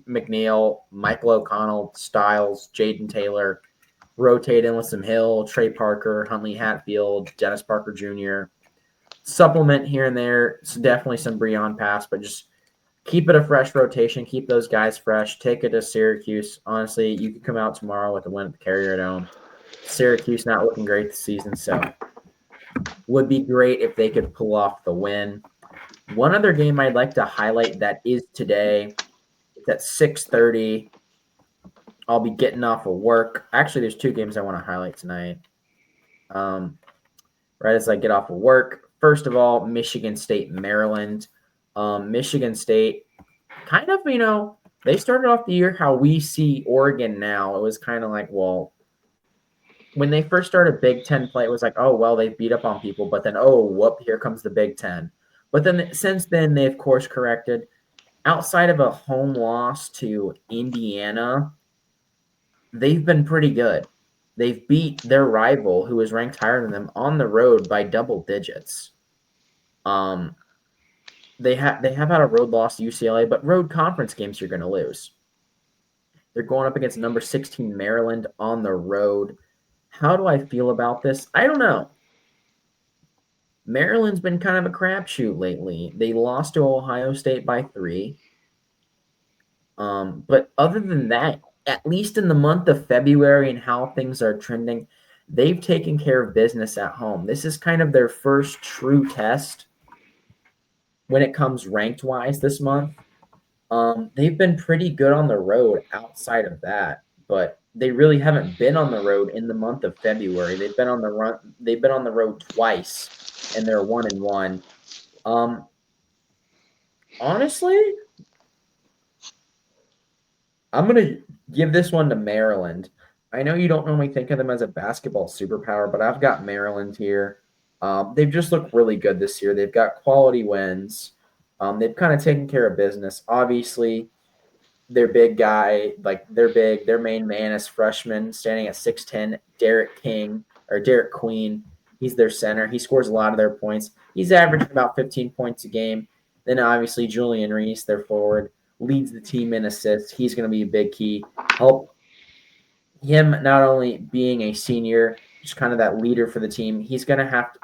McNeil, Michael O'Connell, Styles, Jaden Taylor, rotate in with some Hill, Trey Parker, Huntley Hatfield, Dennis Parker Jr. Supplement here and there. So definitely some Breon Pass, but just keep it a fresh rotation. Keep those guys fresh. Take it to Syracuse. Honestly, you could come out tomorrow with a win at the Carrier Dome. Syracuse not looking great this season, so would be great if they could pull off the win. One other game I'd like to highlight that is today. It's at 6:30. I'll be getting off of work. Actually, there's two games I want to highlight tonight. Right as I get off of work. First of all, Michigan State, Maryland. Michigan State, kind of, they started off the year how we see Oregon now. It was kind of like, well, when they first started Big Ten play, it was like, oh, well, they beat up on people. But then, oh, whoop, here comes the Big Ten. But then since then, they've course corrected. Outside of a home loss to Indiana, they've been pretty good. They've beat their rival, who is ranked higher than them, on the road by double digits. They have had a road loss to UCLA, but road conference games you're going to lose. They're going up against number 16 Maryland on the road. How do I feel about this? I don't know. Maryland's been kind of a crapshoot lately. They lost to Ohio State by 3. But other than that, at least in the month of February and how things are trending, they've taken care of business at home. This is kind of their first true test when it comes ranked-wise this month. They've been pretty good on the road outside of that, but they really haven't been on the road in the month of February. They've been on the road twice, and they're 1-1. Honestly, I'm going to give this one to Maryland. I know you don't normally think of them as a basketball superpower, but I've got Maryland here. They've just looked really good this year. They've got quality wins. They've kind of taken care of business. Obviously, their big guy, their main man is freshman, standing at 6'10", Derek Queen. He's their center. He scores a lot of their points. He's averaging about 15 points a game. Then obviously Julian Reese, their forward, leads the team in assists. He's going to be a big key. Help him not only being a senior, just kind of that leader for the team. He's going to have to,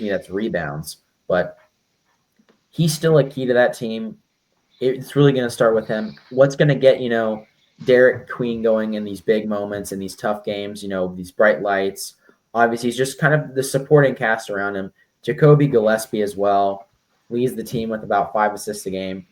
that's rebounds, but he's still a key to that team. It's really going to start with him. What's going to get, Derek Queen going in these big moments, in these tough games, these bright lights. Obviously, he's just kind of the supporting cast around him. Jacoby Gillespie as well leads the team with about 5 assists a game.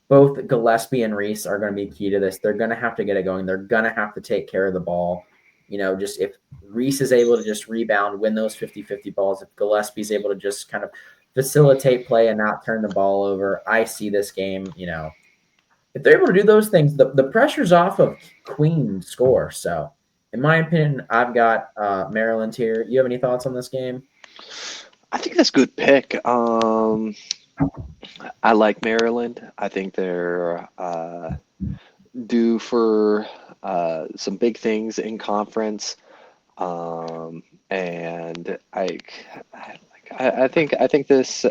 Both Gillespie and Reese are going to be key to this. They're going to have to get it going. They're going to have to take care of the ball. Just if Reese is able to just rebound, win those 50-50 balls, if Gillespie's able to just kind of facilitate play and not turn the ball over, I see this game, if they're able to do those things, the pressure's off of Queen score. So, in my opinion, I've got Maryland here. You have any thoughts on this game? I think that's a good pick. I like Maryland. I think they're due for some big things in conference, and I think this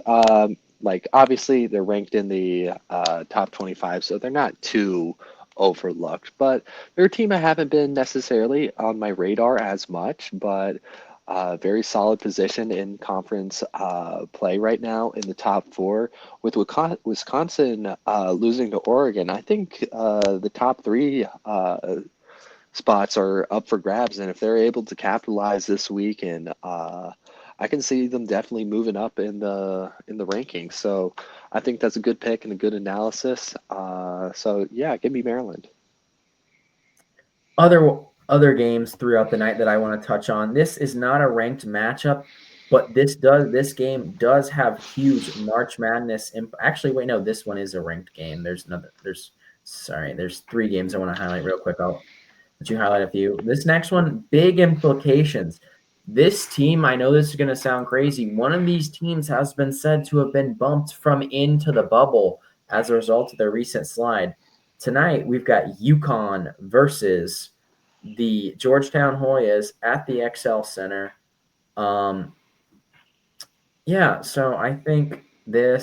obviously they're ranked in the top 25, so they're not too overlooked. But they're a team I haven't been necessarily on my radar as much, but very solid position in conference play right now in the top 4. With Wisconsin losing to Oregon, I think the top 3 spots are up for grabs, and if they're able to capitalize this week, and I can see them definitely moving up in the rankings. So I think that's a good pick and a good analysis. So yeah, give me Maryland. Other games throughout the night that I want to touch on. This is not a ranked matchup, but this game does have huge March Madness. Actually, wait, no, this one is a ranked game. There's three games I want to highlight real quick. I'll let you highlight a few. This next one, big implications. This team, I know this is going to sound crazy. One of these teams has been said to have been bumped from into the bubble as a result of their recent slide. Tonight, we've got UConn versus the Georgetown Hoyas at the XL Center. Um, yeah, so I think they're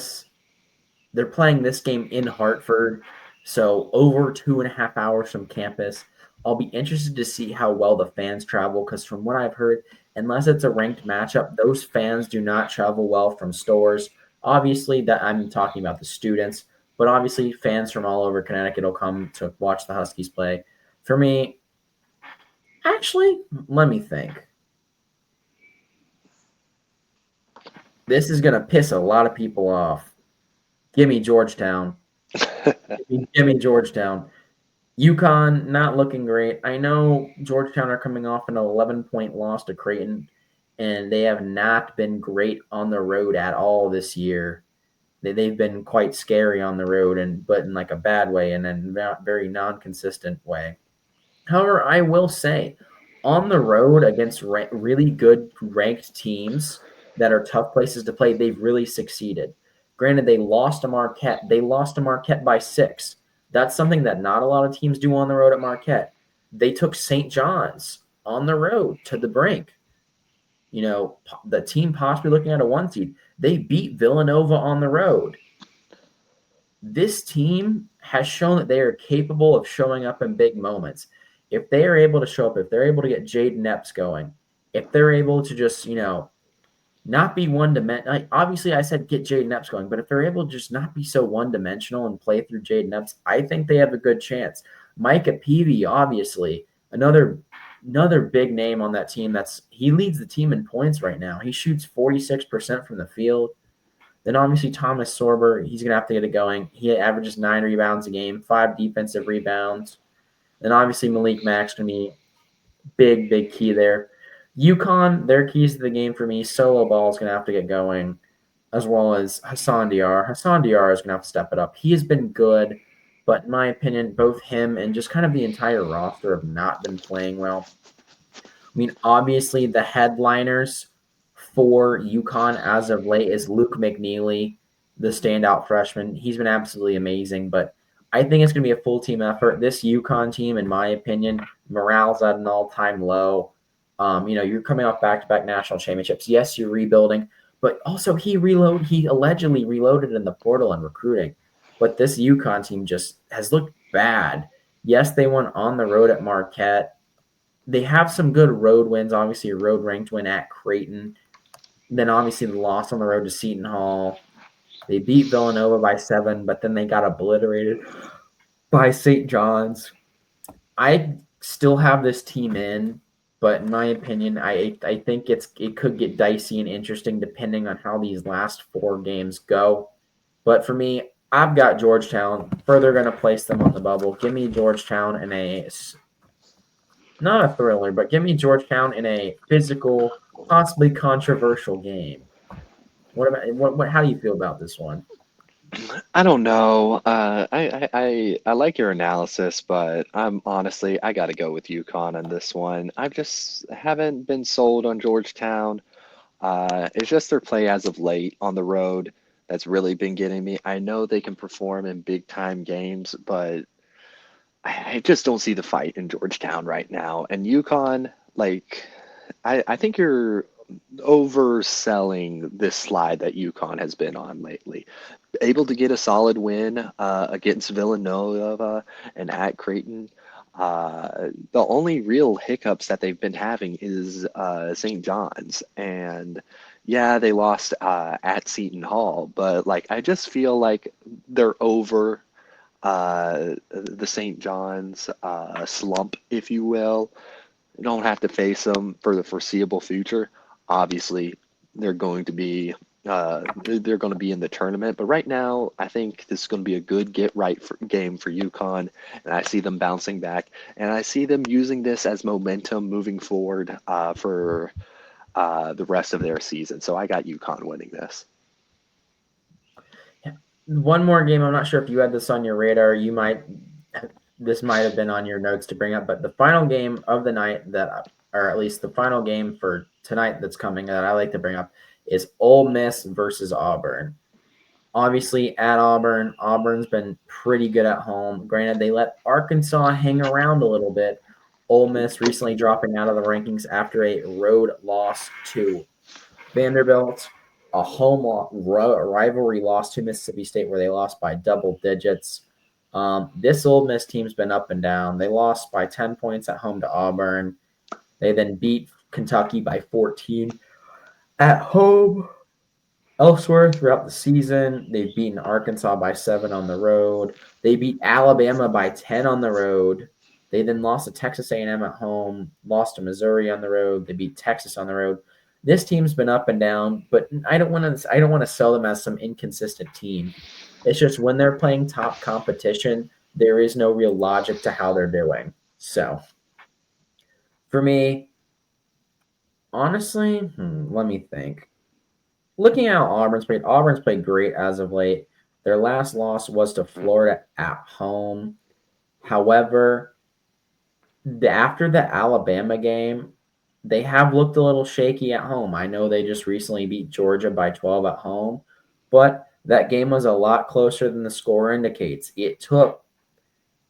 playing this game in Hartford, so over 2.5 hours from campus. I'll be interested to see how well the fans travel because, from what I've heard, unless it's a ranked matchup, those fans do not travel well from stores. Obviously, that I'm talking about the students, but obviously, fans from all over Connecticut will come to watch the Huskies play. For me, actually, let me think. This is going to piss a lot of people off. Give me Georgetown. Give me Georgetown. UConn not looking great. I know Georgetown are coming off an 11-point loss to Creighton, and they have not been great on the road at all this year. They've been quite scary on the road, but in like a bad way and then very non-consistent way. However, I will say, on the road against really good ranked teams that are tough places to play, they've really succeeded. Granted, they lost to Marquette. They lost to Marquette by 6. That's something that not a lot of teams do on the road at Marquette. They took St. John's on the road to the brink. You know, the team possibly looking at a 1 seed. They beat Villanova on the road. This team has shown that they are capable of showing up in big moments. If they are able to show up, if they're able to get Jaden Epps going, if they're able to just, not be one dimensional. Obviously, I said get Jaden Epps going, but if they're able to just not be so one dimensional and play through Jaden Epps, I think they have a good chance. Micah Peavy, obviously, another big name on that team. He leads the team in points right now. He shoots 46% from the field. Then obviously Thomas Sorber, he's going to have to get it going. He averages 9 rebounds a game, 5 defensive rebounds. Then obviously Malik Mack's going to be big key there. UConn, their keys to the game for me, solo ball is going to have to get going, as well as Hassan Diar. Hassan Diar is going to have to step it up. He has been good, but in my opinion, both him and just kind of the entire roster have not been playing well. I mean, obviously the headliners for UConn as of late is Luke McNeely, the standout freshman. He's been absolutely amazing, but I think it's going to be a full team effort. This UConn team, in my opinion, morale's at an all-time low. You're coming off back-to-back national championships. Yes, you're rebuilding, but also he allegedly reloaded in the portal and recruiting. But this UConn team just has looked bad. Yes, they won on the road at Marquette. They have some good road wins, obviously a road ranked win at Creighton. Then obviously the loss on the road to Seton Hall. They beat Villanova by 7, but then they got obliterated by St. John's. I still have this team in, but in my opinion, I think it could get dicey and interesting depending on how these last 4 games go. But for me, I've got Georgetown. Further going to place them on the bubble. Give me Georgetown in not a thriller, but give me Georgetown in a physical, possibly controversial game. What about how do you feel about this one? I don't know. I like your analysis, but I got to go with UConn on this one. I just haven't been sold on Georgetown. It's just their play as of late on the road that's really been getting me. I know they can perform in big time games, but I just don't see the fight in Georgetown right now. And UConn, like, I think you're overselling this slide that UConn has been on lately. Able to get a solid win against Villanova and at Creighton. The only real hiccups that they've been having is St. John's. And yeah, they lost at Seton Hall, but like I just feel like they're over the St. John's slump, if you will. You don't have to face them for the foreseeable future. Obviously, they're going to be they're going to be in the tournament, but right now, I think this is going to be a good game for UConn, and I see them bouncing back, and I see them using this as momentum moving forward for the rest of their season. So I got UConn winning this. One more game. I'm not sure if you had this on your radar. This might have been on your notes to bring up, but the final game of the night or at least the final game for tonight that's coming that I like to bring up is Ole Miss versus Auburn. Obviously, at Auburn, Auburn's been pretty good at home. Granted, they let Arkansas hang around a little bit. Ole Miss recently dropping out of the rankings after a road loss to Vanderbilt, a rivalry loss to Mississippi State where they lost by double digits. This Ole Miss team's been up and down. They lost by 10 points at home to Auburn. They then beat Kentucky by 14 at home. Elsewhere throughout the season, they've beaten Arkansas by 7 on the road. They beat Alabama by 10 on the road. They then lost to Texas A&M at home, lost to Missouri on the road. They beat Texas on the road. This team's been up and down, but I don't want to sell them as some inconsistent team. It's just when they're playing top competition, there is no real logic to how they're doing. So, for me, honestly, let me think. Looking at how Auburn's played great as of late. Their last loss was to Florida at home. However, after the Alabama game, they have looked a little shaky at home. I know they just recently beat Georgia by 12 at home, but that game was a lot closer than the score indicates. It took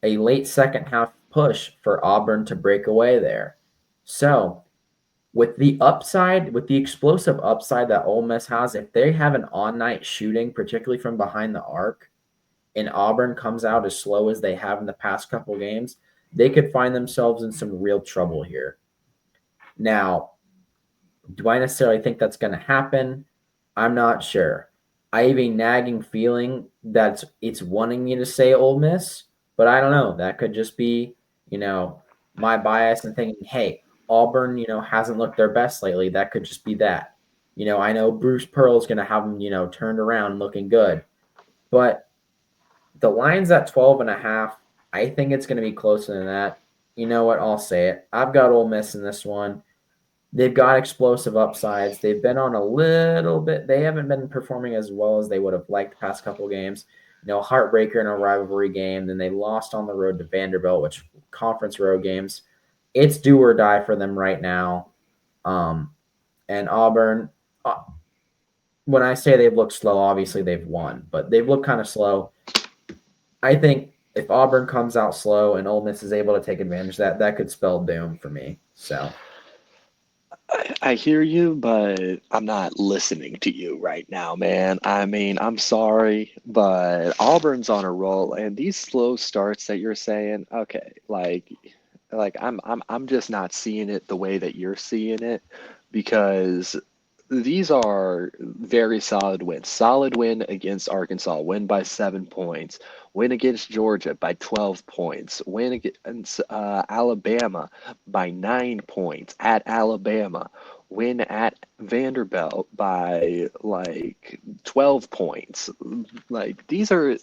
a late second half push for Auburn to break away there. So, with the explosive upside that Ole Miss has, if they have an on-night shooting, particularly from behind the arc, and Auburn comes out as slow as they have in the past couple games, they could find themselves in some real trouble here. Now, do I necessarily think that's going to happen? I'm not sure. I have a nagging feeling that it's wanting me to say Ole Miss, but I don't know. That could just be, my bias and thinking, hey, Auburn, hasn't looked their best lately. That could just be that. I know Bruce Pearl's going to have them, turned around looking good. But the line's at 12.5. I think it's going to be closer than that. You know what? I'll say it. I've got Ole Miss in this one. They've got explosive upsides. They've been on a little bit. They haven't been performing as well as they would have liked the past couple games. Heartbreaker in a rivalry game. Then they lost on the road to Vanderbilt, which conference road games. It's do or die for them right now. And Auburn, when I say they've looked slow, obviously they've won, but they've looked kind of slow. I think if Auburn comes out slow and Ole Miss is able to take advantage of that could spell doom for me. So I hear you, but I'm not listening to you right now, man. I mean, I'm sorry, but Auburn's on a roll, and these slow starts that you're saying, okay, like I'm just not seeing it the way that you're seeing it because these are very solid wins. Solid win against Arkansas, win by 7 points. Win against Georgia by 12 points. Win against Alabama by 9 points at Alabama. Win at Vanderbilt by like 12 points. Like these are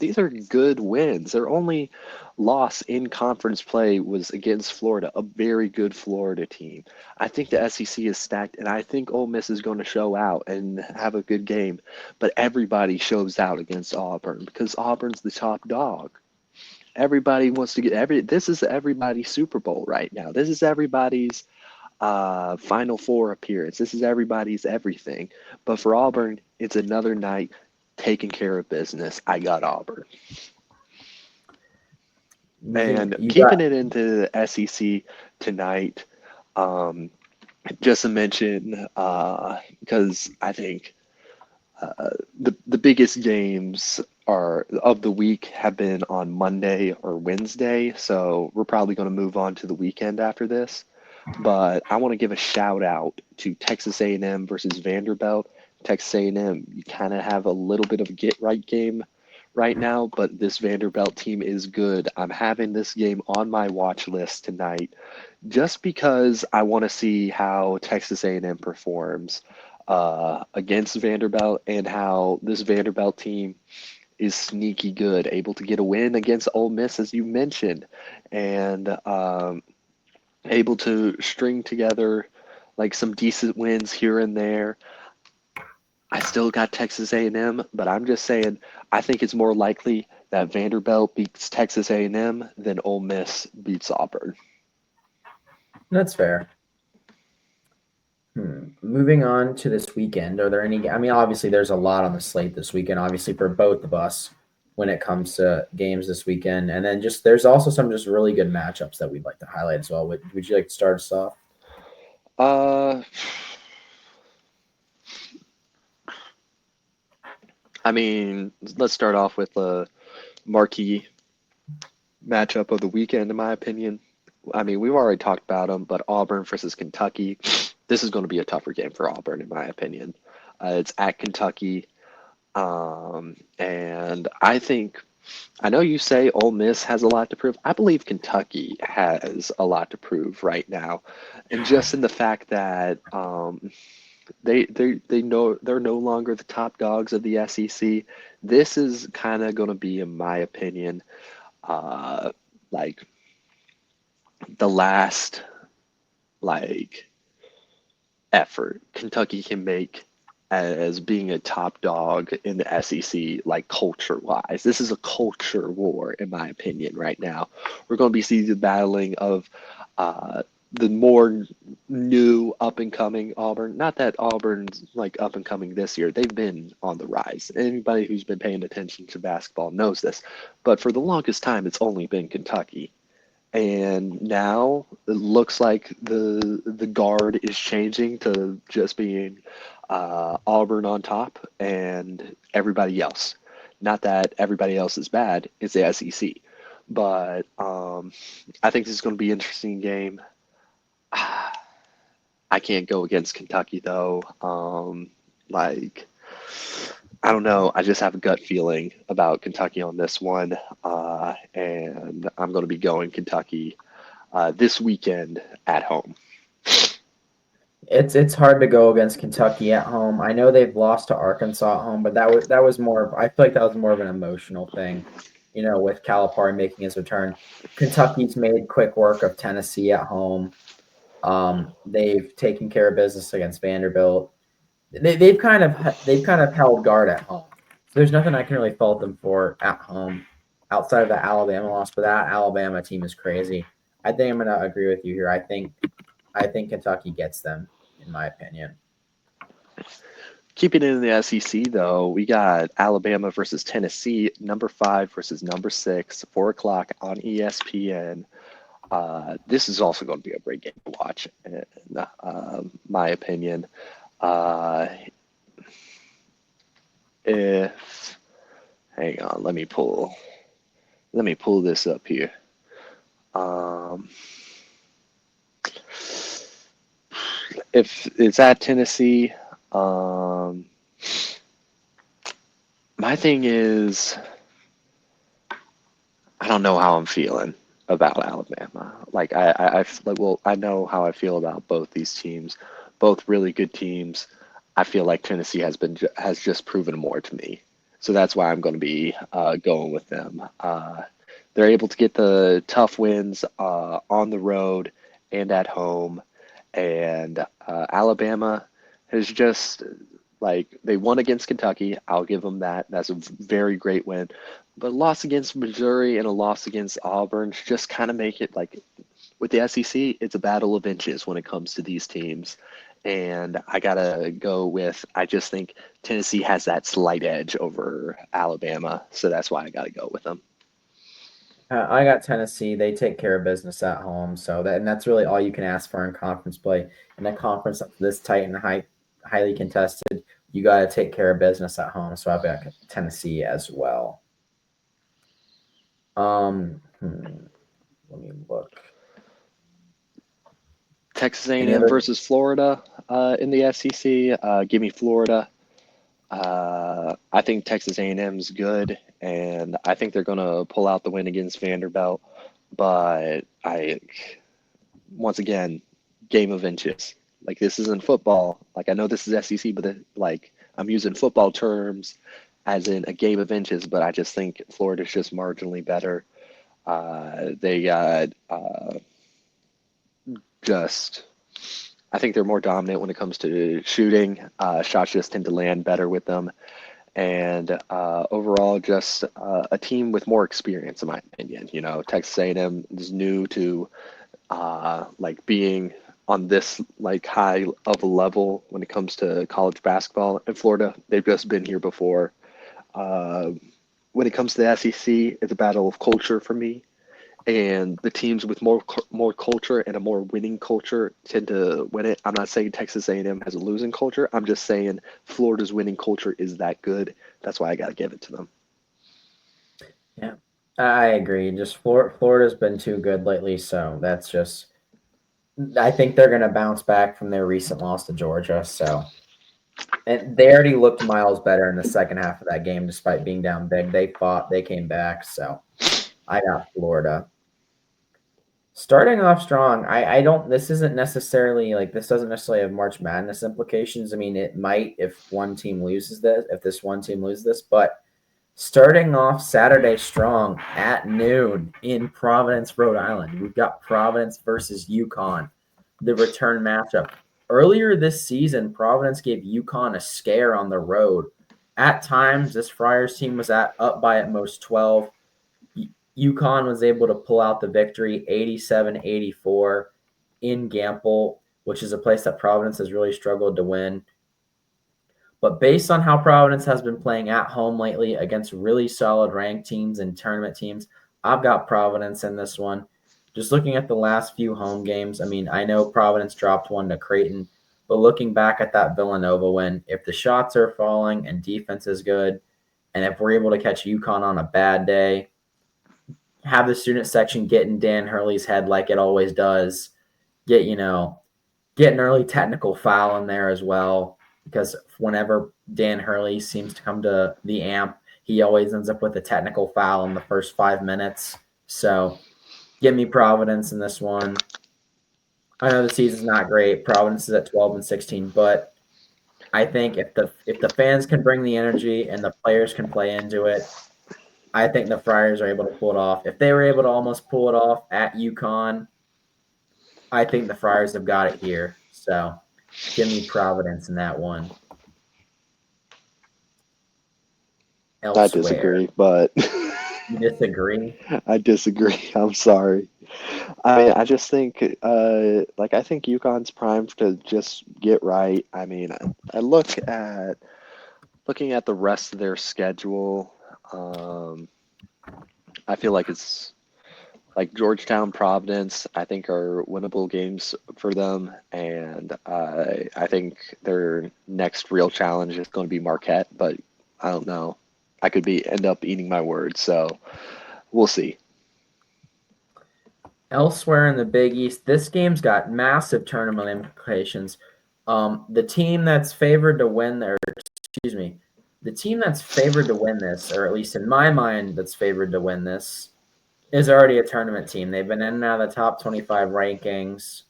good wins. Their only loss in conference play was against Florida, a very good Florida team. I think the SEC is stacked, and I think Ole Miss is going to show out and have a good game. But everybody shows out against Auburn because Auburn's the top dog. Everybody wants to get This is everybody's Super Bowl right now. This is everybody's Final Four appearance. This is everybody's everything. But for Auburn, it's another night taking care of business. I got Auburn. And you got keeping it into the SEC tonight, just to mention, because I think the biggest games are of the week have been on Monday or Wednesday, so we're probably going to move on to the weekend after this. But I want to give a shout out to Texas A&M versus Vanderbilt. Texas A&M, you kind of have a little bit of a get right game right now, but this Vanderbilt team is good. I'm having this game on my watch list tonight just because I want to see how Texas A&M performs against Vanderbilt and how this Vanderbilt team is sneaky good, able to get a win against Ole Miss, as you mentioned, and able to string together like some decent wins here and there. I still got Texas A&M, but I'm just saying I think it's more likely that Vanderbilt beats Texas A&M than Ole Miss beats Auburn. That's fair. Moving on to this weekend, are there any? I mean, obviously, there's a lot on the slate this weekend. Obviously, for both of us, when it comes to games this weekend, and then just there's also some just really good matchups that we'd like to highlight as well. Would you like to start us off? Uh, I mean, let's start off with a marquee matchup of the weekend, in my opinion. I mean, we've already talked about them, but Auburn versus Kentucky. This is going to be a tougher game for Auburn, in my opinion. It's at Kentucky, and I know you say Ole Miss has a lot to prove. I believe Kentucky has a lot to prove right now, and just in the fact that they know they're no longer the top dogs of the SEC. This is kind of going to be, in my opinion, uh, like the last like effort Kentucky can make as being a top dog in the SEC, like culture wise. This is a culture war, in my opinion, right now. We're going to be seeing the battling of the more new up and coming Auburn. Not that Auburn's like up and coming this year, they've been on the rise. Anybody who's been paying attention to basketball knows this. But for the longest time, it's only been Kentucky. And now it looks like the guard is changing to just being Auburn on top and everybody else. Not that everybody else is bad; it's the SEC. But I think this is going to be an interesting game. I can't go against Kentucky though. Like I don't know. I just have a gut feeling about Kentucky on this one, and I'm going to be going Kentucky this weekend at home. It's hard to go against Kentucky at home. I know they've lost to Arkansas at home, but that was more of, I feel like that was more of an emotional thing, with Calipari making his return. Kentucky's made quick work of Tennessee at home. They've taken care of business against Vanderbilt. They've kind of held guard at home. So there's nothing I can really fault them for at home, outside of the Alabama loss. But that Alabama team is crazy. I think I'm gonna agree with you here. I think Kentucky gets them, in my opinion. Keeping it in the SEC, though, we got Alabama versus Tennessee, number 5 versus number 6, 4 o'clock on ESPN. This is also going to be a great game to watch, in my opinion. Uh, if hang on, let me pull this up here. Um, if it's at Tennessee, um, my thing is I don't know how I'm feeling about Alabama. Like like, well, I know how I feel about both these teams, both really good teams. I feel like Tennessee has just proven more to me, so that's why I'm going to be going with them. They're able to get the tough wins on the road and at home, and Alabama has just like they won against Kentucky. I'll give them that. That's a very great win. But a loss against Missouri and a loss against Auburn just kind of make it like with the SEC, it's a battle of inches when it comes to these teams. And I gotta go with I just think Tennessee has that slight edge over Alabama, so that's why I gotta go with them. I got Tennessee. They take care of business at home, and that's really all you can ask for in conference play. In a conference that's this tight and highly contested, you got to take care of business at home. So I've got Tennessee as well. Let me look. Texas Any A&M other? versus Florida in the SEC. Give me Florida. I think Texas A&M's good, and I think they're going to pull out the win against Vanderbilt. But once again, game of inches. Like this isn't football. Like I know this is SEC, but like I'm using football terms as in a game of inches. But I just think Florida's just marginally better. They got just. I think they're more dominant when it comes to shooting. Shots just tend to land better with them, and overall, just a team with more experience, in my opinion. You know, Texas A&M is new to like being on this like high of a level when it comes to college basketball in Florida. They've just been here before. Uh, when it comes to the SEC, it's a battle of culture for me. And the teams with more culture and a more winning culture tend to win it. I'm not saying Texas A&M has a losing culture. I'm just saying Florida's winning culture is that good. That's why I got to give it to them. Yeah, I agree. Just Florida's been too good lately, so that's just. I think they're going to bounce back from their recent loss to Georgia. So, and they already looked miles better in the second half of that game, despite being down big. They fought, they came back. So, I got Florida. Starting off strong, I don't. This isn't necessarily like this doesn't necessarily have March Madness implications. I mean, it might if one team loses this, if this one team loses this, but starting off Saturday strong at noon in Providence, Rhode Island. We've got Providence versus UConn, the return matchup. Earlier this season, Providence gave UConn a scare on the road. At times, this Friars team was up by at most 12. UConn was able to pull out the victory 87-84 in Gamble, which is a place that Providence has really struggled to win. But based on how Providence has been playing at home lately against really solid ranked teams and tournament teams, I've got Providence in this one. Just looking at the last few home games, I mean, I know Providence dropped one to Creighton, but looking back at that Villanova win, if the shots are falling and defense is good, and if we're able to catch UConn on a bad day, have the student section get in Dan Hurley's head like it always does, get an early technical foul in there as well, because whenever Dan Hurley seems to come to the amp, he always ends up with a technical foul in the first 5 minutes. So give me Providence in this one. I know the season's not great. Providence is at 12-16, but I think if the fans can bring the energy and the players can play into it, I think the Friars are able to pull it off. If they were able to almost pull it off at UConn, I think the Friars have got it here. So give me Providence in that one. I Elsewhere, disagree, but you disagree? I disagree. I'm sorry. I mean, I just think, like, I think UConn's primed to just get right. I mean, I looking at the rest of their schedule. I feel like it's like Georgetown, Providence, I think are winnable games for them, and I think their next real challenge is going to be Marquette, but I don't know. I could be end up eating my words, so we'll see. Elsewhere in the Big East, this game's got massive tournament implications. The team that's favored to win, or excuse me, the team that's favored to win this, or at least in my mind, that's favored to win this, is already a tournament team. They've been in and out of the top 25 rankings,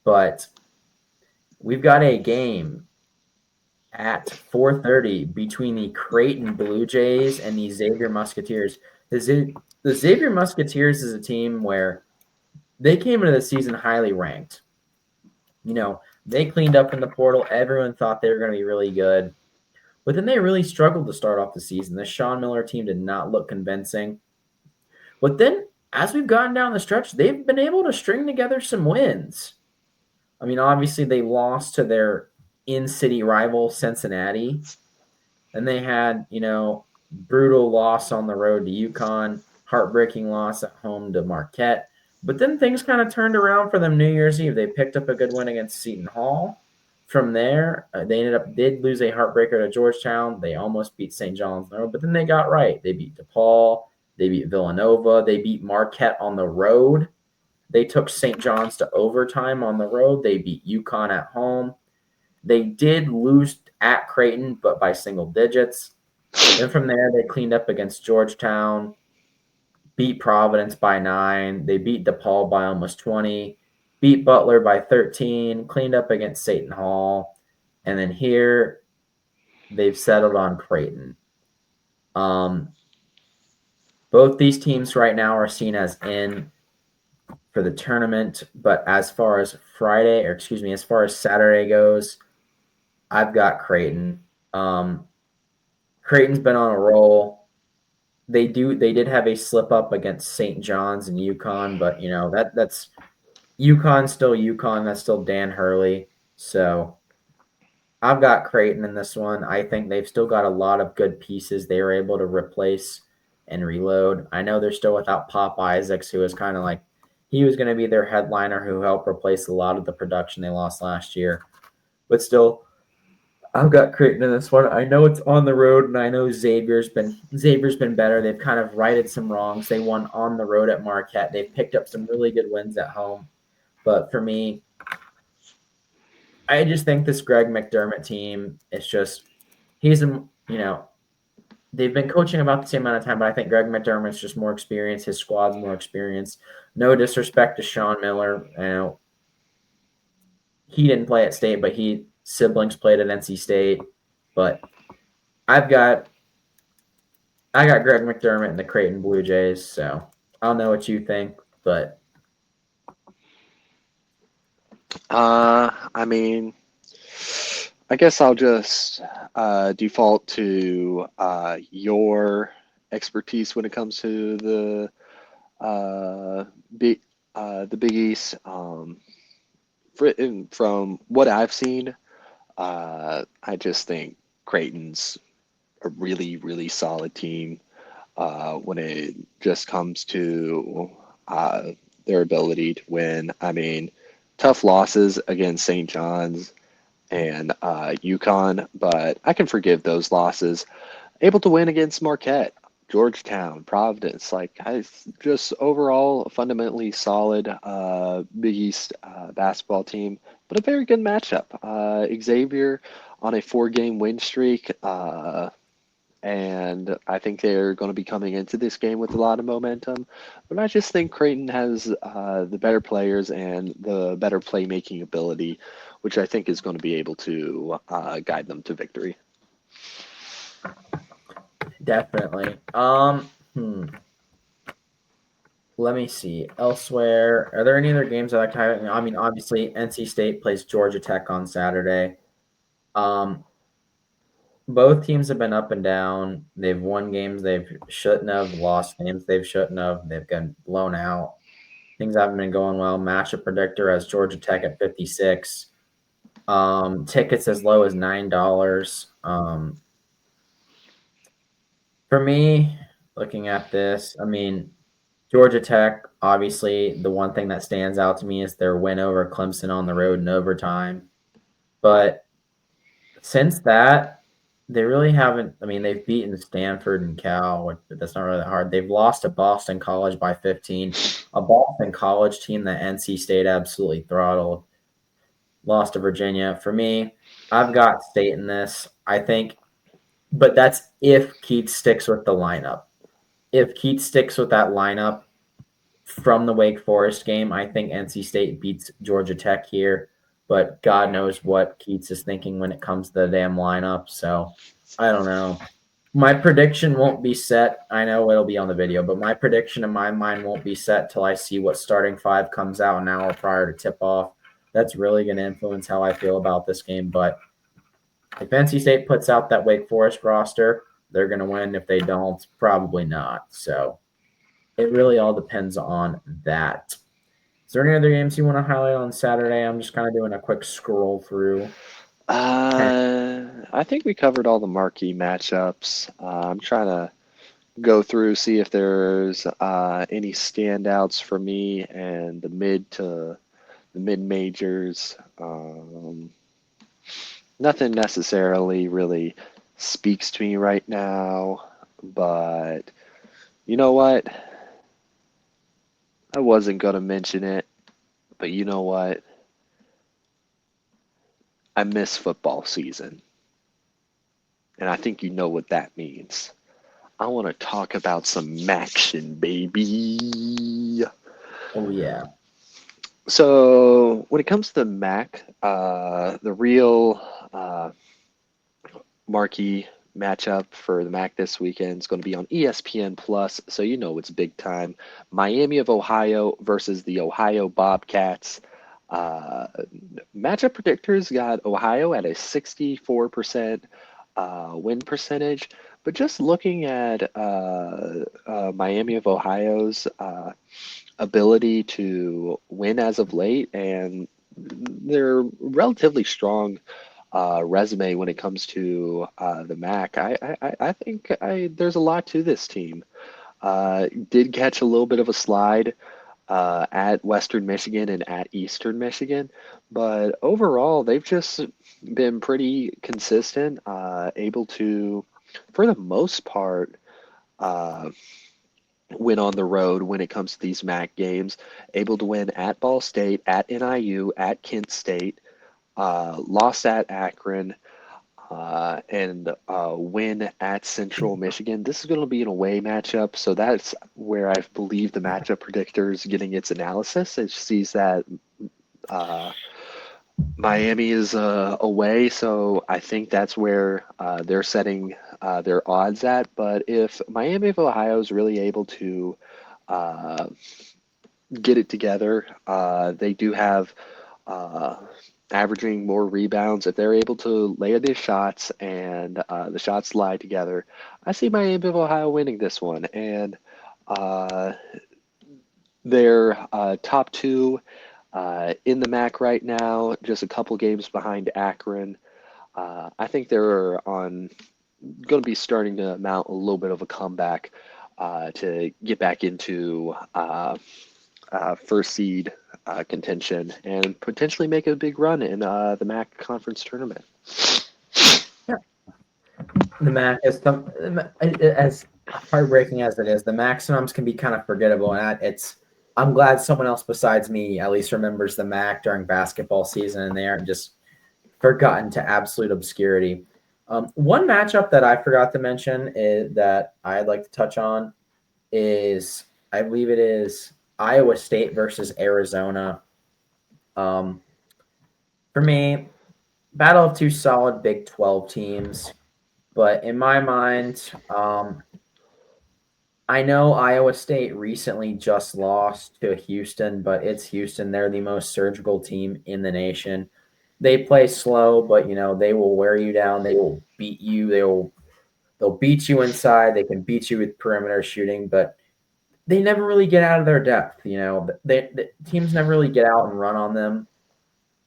but we've got a game at 4:30 between the Creighton Blue Jays and the Xavier Musketeers. The Xavier Musketeers is a team where they came into the season highly ranked. They cleaned up in the portal. Everyone thought they were going to be really good. But then they really struggled to start off the season. The Sean Miller team did not look convincing. But then, as we've gotten down the stretch, they've been able to string together some wins. I mean, obviously, they lost to their in-city rival, Cincinnati. And they had, brutal loss on the road to UConn, heartbreaking loss at home to Marquette. But then things kind of turned around for them New Year's Eve. They picked up a good win against Seton Hall. From there, they did lose a heartbreaker to Georgetown. They almost beat St. John's, but then they got right. They beat DePaul. They beat Villanova. They beat Marquette on the road. They took St. John's to overtime on the road. They beat UConn at home. They did lose at Creighton, but by single digits. Then from there, they cleaned up against Georgetown, beat Providence by 9. They beat DePaul by almost 20, beat Butler by 13, cleaned up against Seton Hall. And then here, they've settled on Creighton. Both these teams right now are seen as in for the tournament, but as far as as far as Saturday goes, I've got Creighton. Creighton's been on a roll. They did have a slip up against St. John's and UConn, but that's UConn still UConn. That's still Dan Hurley. So I've got Creighton in this one. I think they've still got a lot of good pieces they were able to replace and reload. I know they're still without Pop Isaacs, who was kind of like he was going to be their headliner who helped replace a lot of the production they lost last year. But still, I've got Creighton in this one. I know it's on the road, and I know Xavier's been better. They've kind of righted some wrongs. They won on the road at Marquette. They've picked up some really good wins at home. But for me, I just think this Greg McDermott team is just he's a they've been coaching about the same amount of time, but I think Greg McDermott's just more experienced. His squad's more experienced. No disrespect to Sean Miller, he didn't play at State, but siblings played at NC State. But I've got Greg McDermott and the Creighton Blue Jays, so I don't know what you think, but I mean, I guess I'll just default to your expertise when it comes to the Big East. From what I've seen, I just think Creighton's a really, really solid team when it just comes to their ability to win. I mean, tough losses against St. John's and UConn, but I can forgive those losses. Able to win against Marquette, Georgetown, Providence, like I just overall a fundamentally solid Big East basketball team, but a very good matchup. Xavier on a 4-game win streak, and I think they're going to be coming into this game with a lot of momentum. But I just think Creighton has the better players and the better playmaking ability, which I think is going to be able to guide them to victory. definitely. Let me see. Elsewhere, are there any other games I like to highlight? I mean, obviously, NC State plays Georgia Tech on Saturday. Um, both teams have been up and down. They've won games they've shouldn't have, lost games they've shouldn't have. They've gotten blown out. Things haven't been going well. Matchup predictor has Georgia Tech at 56. Tickets as low as $9. For me, looking at this, I mean, Georgia Tech, obviously, the one thing that stands out to me is their win over Clemson on the road in overtime. But since that, they really haven't. I mean, they've beaten Stanford and Cal, but that's not really that hard. They've lost to Boston College by 15, a Boston College team that NC State absolutely throttled. Lost to Virginia. For me, I've got State in this. I think, but that's if Keith sticks with the lineup. If Keith sticks with that lineup from the Wake Forest game, I think NC State beats Georgia Tech here. But God knows what Keats is thinking when it comes to the damn lineup. So I don't know. My prediction won't be set. I know it'll be on the video, but my prediction in my mind won't be set till I see what starting 5 comes out an hour prior to tip off. That's really going to influence how I feel about this game. But if NC State puts out that Wake Forest roster, they're going to win. If they don't, probably not. So it really all depends on that. Is there any other games you want to highlight on Saturday? I'm just kind of doing a quick scroll through. I think we covered all the marquee matchups. I'm trying to go through, see if there's any standouts for me and the mid majors. Nothing necessarily really speaks to me right now, but you know what? I wasn't gonna mention it, but you know what? I miss football season. and I think you know what that means. I want to talk about some Maction, baby. Oh yeah. So when it comes to Mac, the real uh, marquee matchup for the MAC this weekend is going to be on ESPN Plus, so you know it's big time. Miami of Ohio versus the Ohio Bobcats. Uh, Matchup predictors got Ohio at a 64% win percentage, but just looking at Miami of Ohio's ability to win as of late and their relatively strong resume when it comes to the MAC. I think there's a lot to this team. Did catch a little bit of a slide at Western Michigan and at Eastern Michigan, but overall they've just been pretty consistent, able to, for the most part, uh, win on the road when it comes to these MAC games. Able to win at Ball State, at NIU, at Kent State, lost at Akron, and win at Central Michigan. This is going to be an away matchup, so that's where I believe the matchup predictor is getting its analysis. It sees that uh, Miami is away, so I think that's where they're setting their odds at. But if Miami of Ohio is really able to uh, get it together, they do have uh, averaging more rebounds. If they're able to layer their shots and the shots slide together, I see Miami of Ohio winning this one. And uh, they're top two in the MAC right now, just a couple games behind Akron. I think they're on going to be starting to mount a little bit of a comeback to get back into first seed contention and potentially make a big run in the MAC conference tournament. Yeah. The MAC is as heartbreaking as it is. The maximums can be kind of forgettable, and it's. I'm glad someone else besides me at least remembers the MAC during basketball season, and they aren't just forgotten to absolute obscurity. One matchup that I forgot to mention that I'd like to touch on is I believe it is Iowa State versus Arizona. Um, for me, battle of two solid Big 12 teams, but in my mind, I know Iowa State recently just lost to Houston, but it's Houston. They're the most surgical team in the nation. They play slow, but they will wear you down. They will beat you. They'll beat you inside. They can beat you with perimeter shooting, but they never really get out of their depth. The teams never really get out and run on them.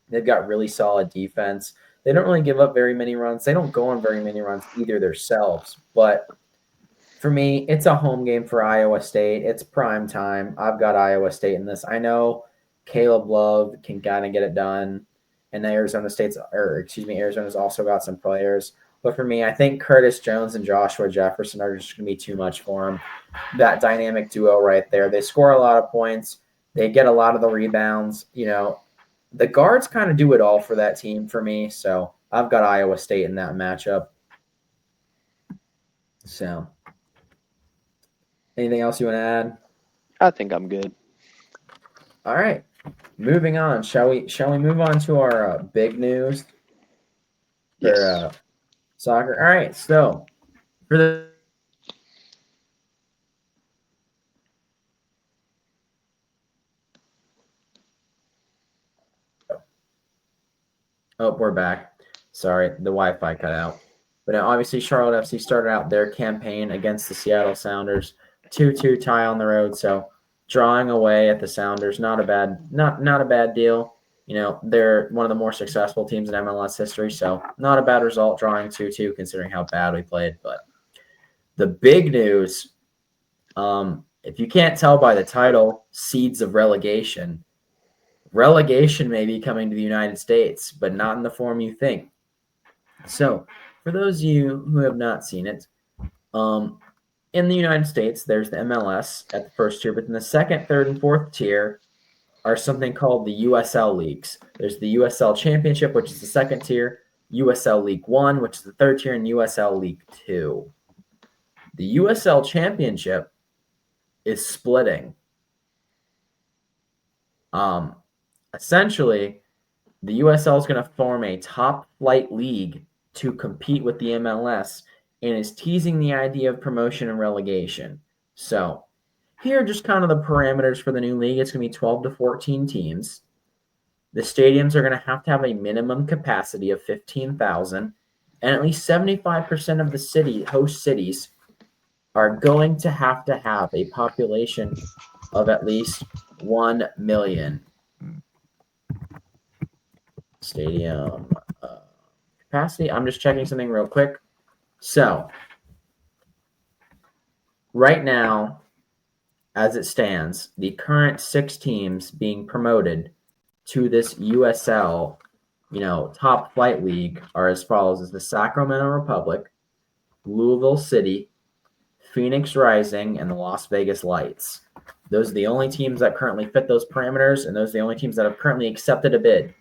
They've got really solid defense. They don't really give up very many runs. They don't go on very many runs either themselves. But for me, it's a home game for Iowa State. It's prime time. I've got Iowa State in this. I know Caleb Love can kind of get it done, and Arizona's also got some players. But for me, I think Curtis Jones and Joshua Jefferson are just going to be too much for him. That dynamic duo right there. They score a lot of points. They get a lot of the rebounds. The guards kind of do it all for that team for me. So I've got Iowa State in that matchup. So anything else you want to add? I think I'm good. All right. Moving on. Shall we move on to our big news for Yes. soccer? All right. So for the Oh, we're back. Sorry, the Wi-Fi cut out. But now, obviously, Charlotte FC started out their campaign against the Seattle Sounders, 2-2 tie on the road. So drawing away at the Sounders, not a bad deal. They're one of the more successful teams in MLS history, so not a bad result drawing 2-2 considering how bad we played. But the big news, if you can't tell by the title, Seeds of Relegation. Relegation may be coming to the United States, but not in the form you think. So, for those of you who have not seen it, in the United States, there's the MLS at the first tier, but in the second, third, and fourth tier are something called the USL leagues. There's the USL Championship, which is the second tier. USL League 1, which is the third tier, and USL League 2. The USL Championship is splitting. Essentially, the USL is going to form a top flight league to compete with the MLS and is teasing the idea of promotion and relegation. So, here are just kind of the parameters for the new league. It's going to be 12 to 14 teams. The stadiums are going to have a minimum capacity of 15,000, and at least 75% of the host cities are going to have a population of at least 1 million. Stadium capacity. I'm just checking something real quick. So, right now, as it stands, the current 6 teams being promoted to this USL, top flight league are as follows: is the Sacramento Republic, Louisville City, Phoenix Rising, and the Las Vegas Lights. Those are the only teams that currently fit those parameters, and those are the only teams that have currently accepted a bid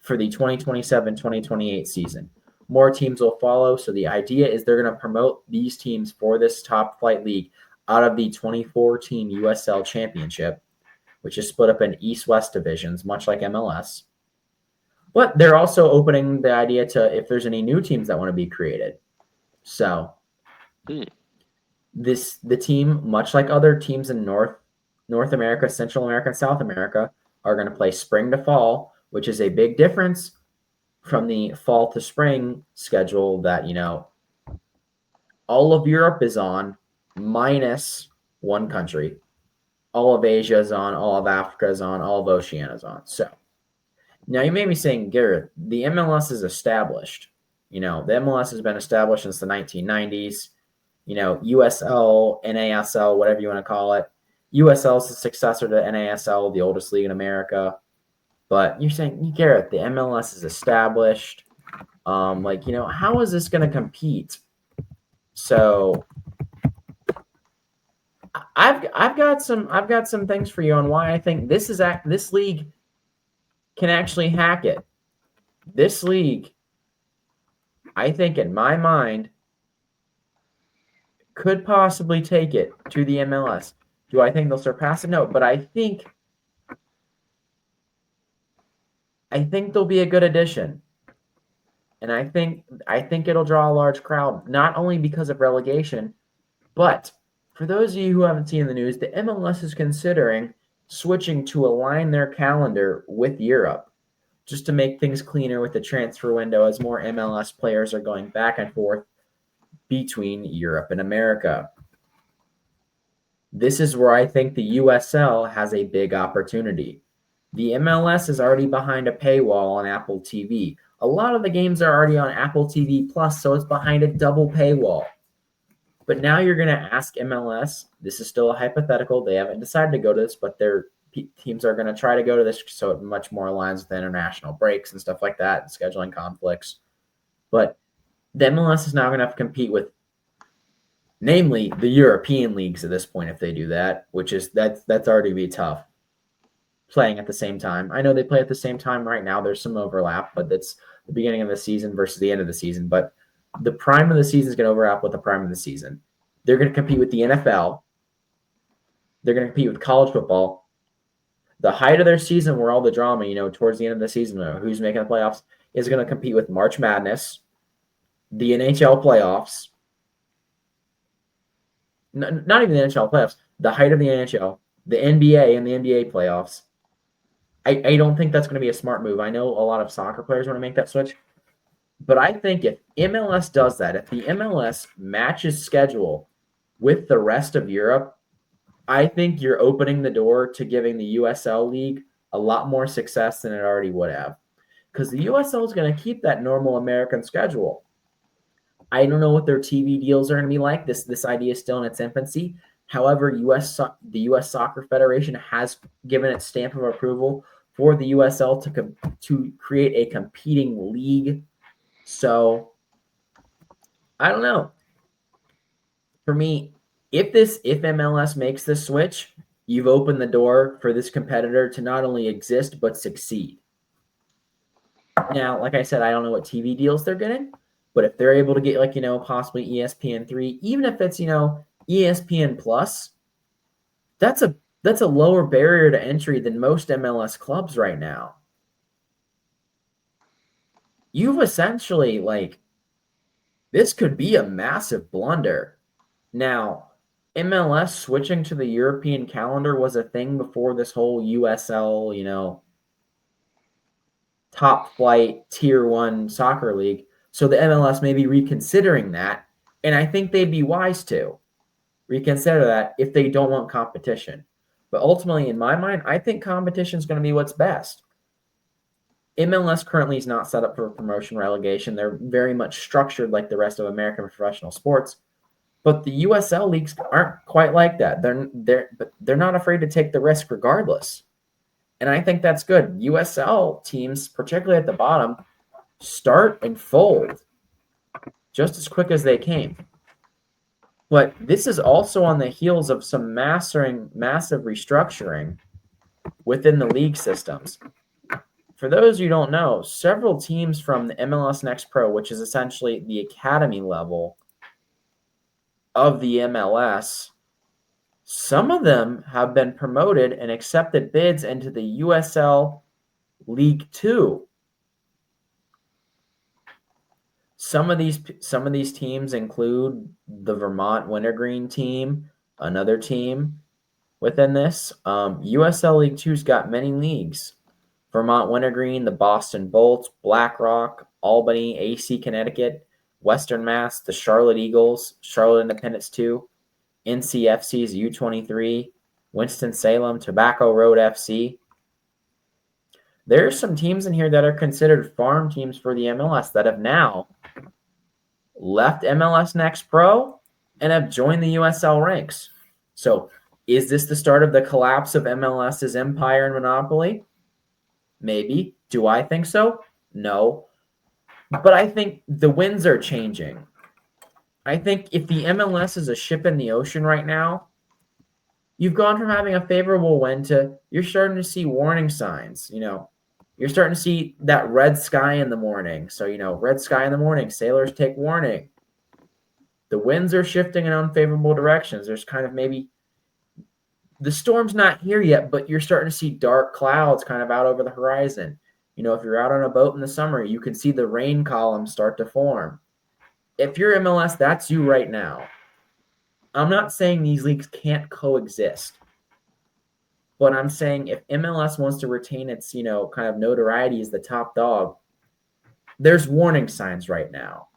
for the 2027-2028 season. More teams will follow, so the idea is they're going to promote these teams for this top flight league out of the 2014 USL Championship, which is split up in East-West divisions, much like MLS. But they're also opening the idea to if there's any new teams that want to be created. So the team, much like other teams in North America, Central America, and South America, are going to play spring to fall, which is a big difference from the fall to spring schedule that, all of Europe is on, minus one country. All of Asia is on, all of Africa is on, all of Oceania is on. So now you may be saying, Garrett, the MLS is established. The MLS has been established since the 1990s. USL, NASL, whatever you want to call it. USL is the successor to NASL, the oldest league in America. But you're saying, Garrett, the MLS is established. How is this going to compete? So I've got some things for you on why I think this league can actually hack it. This league, I think, in my mind, could possibly take it to the MLS. Do I think they'll surpass it? No, but I think they'll be a good addition. And I think it'll draw a large crowd, not only because of relegation, but for those of you who haven't seen the news, the MLS is considering switching to align their calendar with Europe, just to make things cleaner with the transfer window as more MLS players are going back and forth between Europe and America. This is where I think the USL has a big opportunity. The MLS is already behind a paywall on Apple TV. A lot of the games are already on Apple TV Plus, so it's behind a double paywall. But now you're going to ask MLS, this is still a hypothetical, they haven't decided to go to this, but their teams are going to try to go to this so it much more aligns with international breaks and stuff like that and scheduling conflicts. But the MLS is now going to have to compete with, namely, the European leagues at this point if they do that, which is that's already be tough. Playing at the same time. I know they play at the same time right now. There's some overlap, but that's the beginning of the season versus the end of the season. But the prime of the season is going to overlap with the prime of the season. They're going to compete with the NFL. They're going to compete with college football. The height of their season, where all the drama, towards the end of the season, who's making the playoffs, is going to compete with March Madness, the NHL playoffs, not even the NHL playoffs, the height of the NHL, the NBA and the NBA playoffs. I don't think that's going to be a smart move. I know a lot of soccer players want to make that switch. But I think if MLS does that, if the MLS matches schedule with the rest of Europe, I think you're opening the door to giving the USL League a lot more success than it already would have. Because the USL is going to keep that normal American schedule. I don't know what their TV deals are going to be like. This idea is still in its infancy. However, the U.S. Soccer Federation has given its stamp of approval for the USL to create a competing league. So, I don't know. For me, if MLS makes this switch, you've opened the door for this competitor to not only exist but succeed. Now, like I said, I don't know what TV deals they're getting, but if they're able to get like, possibly ESPN3, even if it's, ESPN Plus, that's a lower barrier to entry than most MLS clubs right now. You've essentially like this could be a massive blunder. Now, MLS switching to the European calendar was a thing before this whole USL, top flight tier 1 soccer league. So the MLS may be reconsidering that, and I think they'd be wise to reconsider that if they don't want competition. But ultimately, in my mind, I think competition is going to be what's best. MLS currently is not set up for promotion relegation. They're very much structured like the rest of American professional sports. But the USL leagues aren't quite like that. They're not afraid to take the risk regardless. And I think that's good. USL teams, particularly at the bottom, start and fold just as quick as they came. But this is also on the heels of some massive restructuring within the league systems. For those who don't know, several teams from the MLS Next Pro, which is essentially the academy level of the MLS, some of them have been promoted and accepted bids into the USL League 2. Some of these teams include the Vermont Wintergreen team, another team within this. USL League 2's got many leagues. Vermont Wintergreen, the Boston Bolts, BlackRock, Albany, AC Connecticut, Western Mass, the Charlotte Eagles, Charlotte Independence 2, NCFC's U23, Winston-Salem, Tobacco Road FC. There's some teams in here that are considered farm teams for the MLS that have now left MLS Next Pro and have joined the USL ranks. So is this the start of the collapse of MLS's empire and monopoly? Maybe. Do I think so? No. But I think the winds are changing. I think if the MLS is a ship in the ocean right now, you've gone from having a favorable wind to you're starting to see warning signs. You're starting to see that red sky in the morning. So, red sky in the morning, sailors take warning. The winds are shifting in unfavorable directions. There's kind of maybe the storm's not here yet, but you're starting to see dark clouds kind of out over the horizon. If you're out on a boat in the summer, you can see the rain columns start to form. If you're MLS, that's you right now. I'm not saying these leagues can't coexist, but I'm saying if MLS wants to retain its, kind of notoriety as the top dog, there's warning signs right now.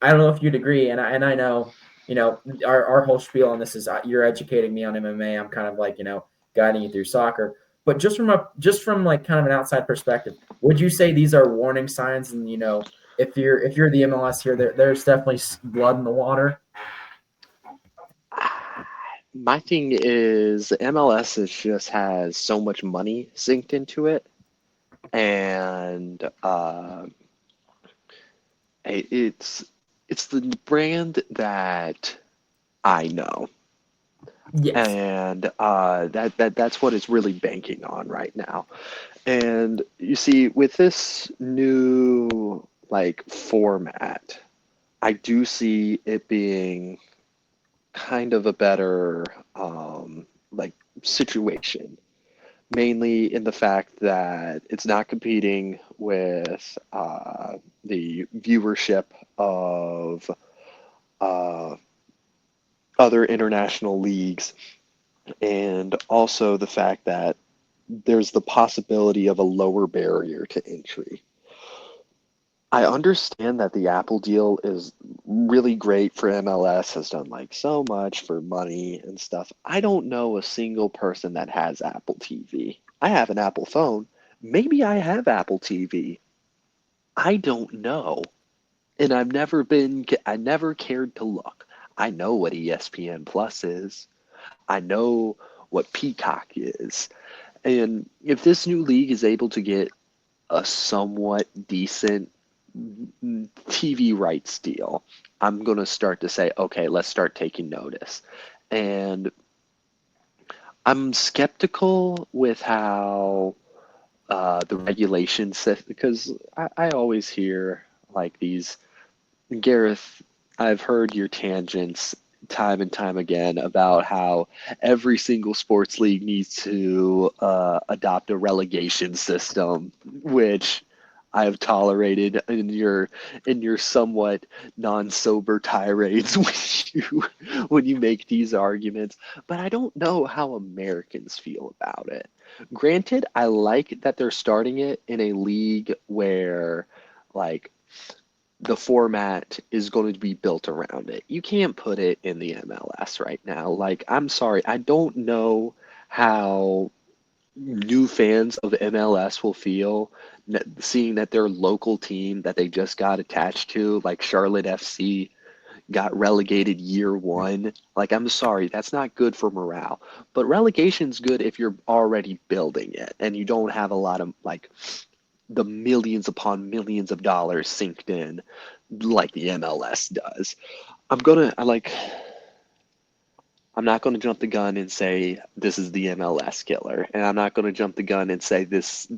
I don't know if you'd agree, and I know, our whole spiel on this is you're educating me on MMA. I'm kind of like, guiding you through soccer. But just from like kind of an outside perspective, would you say these are warning signs? And if you're the MLS here, there's definitely blood in the water. My thing is MLS just has so much money synced into it, and it's the brand that I know. Yes. And that's what it's really banking on right now. And you see, with this new like format, I do see it being kind of a better like situation, mainly in the fact that it's not competing with the viewership of uh, other international leagues, and also the fact that there's the possibility of a lower barrier to entry. I understand that the Apple deal is really great for MLS, has done like so much for money and stuff. I don't know a single person that has Apple TV. I have an Apple phone. Maybe I have Apple TV. I don't know. And I never cared to look. I know what ESPN Plus is. I know what Peacock is. And if this new league is able to get a somewhat decent TV rights deal, I'm going to start to say, okay, let's start taking notice. And I'm skeptical with how the regulation system, because I always hear like these, Gareth, I've heard your tangents time and time again about how every single sports league needs to adopt a relegation system, which I have tolerated in your somewhat non-sober tirades when you make these arguments, but I don't know how Americans feel about it. Granted, I like that they're starting it in a league where like the format is going to be built around it. You can't put it in the MLS right now. Like, I'm sorry, I don't know how new fans of MLS will feel seeing that their local team that they just got attached to, like Charlotte FC, got relegated year one. Like, I'm sorry, that's not good for morale. But relegation's good if you're already building it and you don't have a lot of like the millions upon millions of dollars synced in like the MLS does. I'm not going to jump the gun and say this is the MLS killer, and I'm not going to jump the gun and say this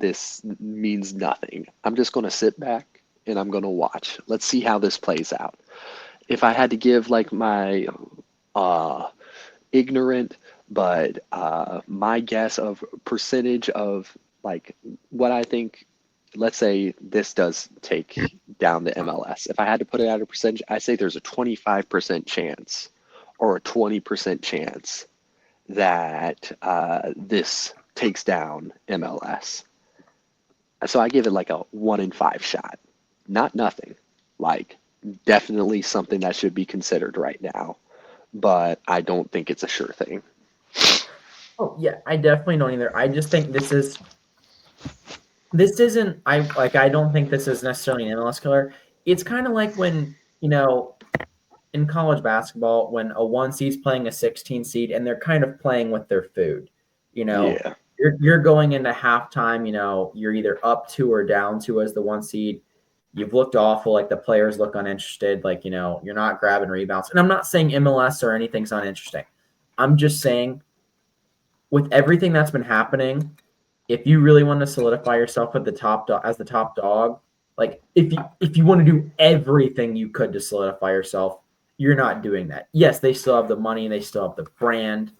means nothing. I'm just going to sit back and I'm going to watch. Let's see how this plays out. If I had to give like my uh ignorant but my guess of percentage of like what I think, let's say this does take down the MLS. If I had to put it at a percentage, I say there's a 25% chance or a 20% chance that this takes down MLS. So I give it like a 1 in 5 shot. Not nothing. Like, definitely something that should be considered right now, but I don't think it's a sure thing. Oh yeah, I definitely don't either. I just think this isn't I don't think this is necessarily an MLS killer. It's kind of like when, in college basketball when a 1 seed's playing a 16 seed and they're kind of playing with their food. You know, Yeah. you're going into halftime, you're either up 2 or down 2 as the 1 seed. You've looked awful, like the players look uninterested, like, you're not grabbing rebounds. And I'm not saying MLS or anything's uninteresting. I'm just saying with everything that's been happening, if you really want to solidify yourself at the top as the top dog, like if you want to do everything you could to solidify yourself, you're not doing that. Yes, they still have the money, they still have the brand,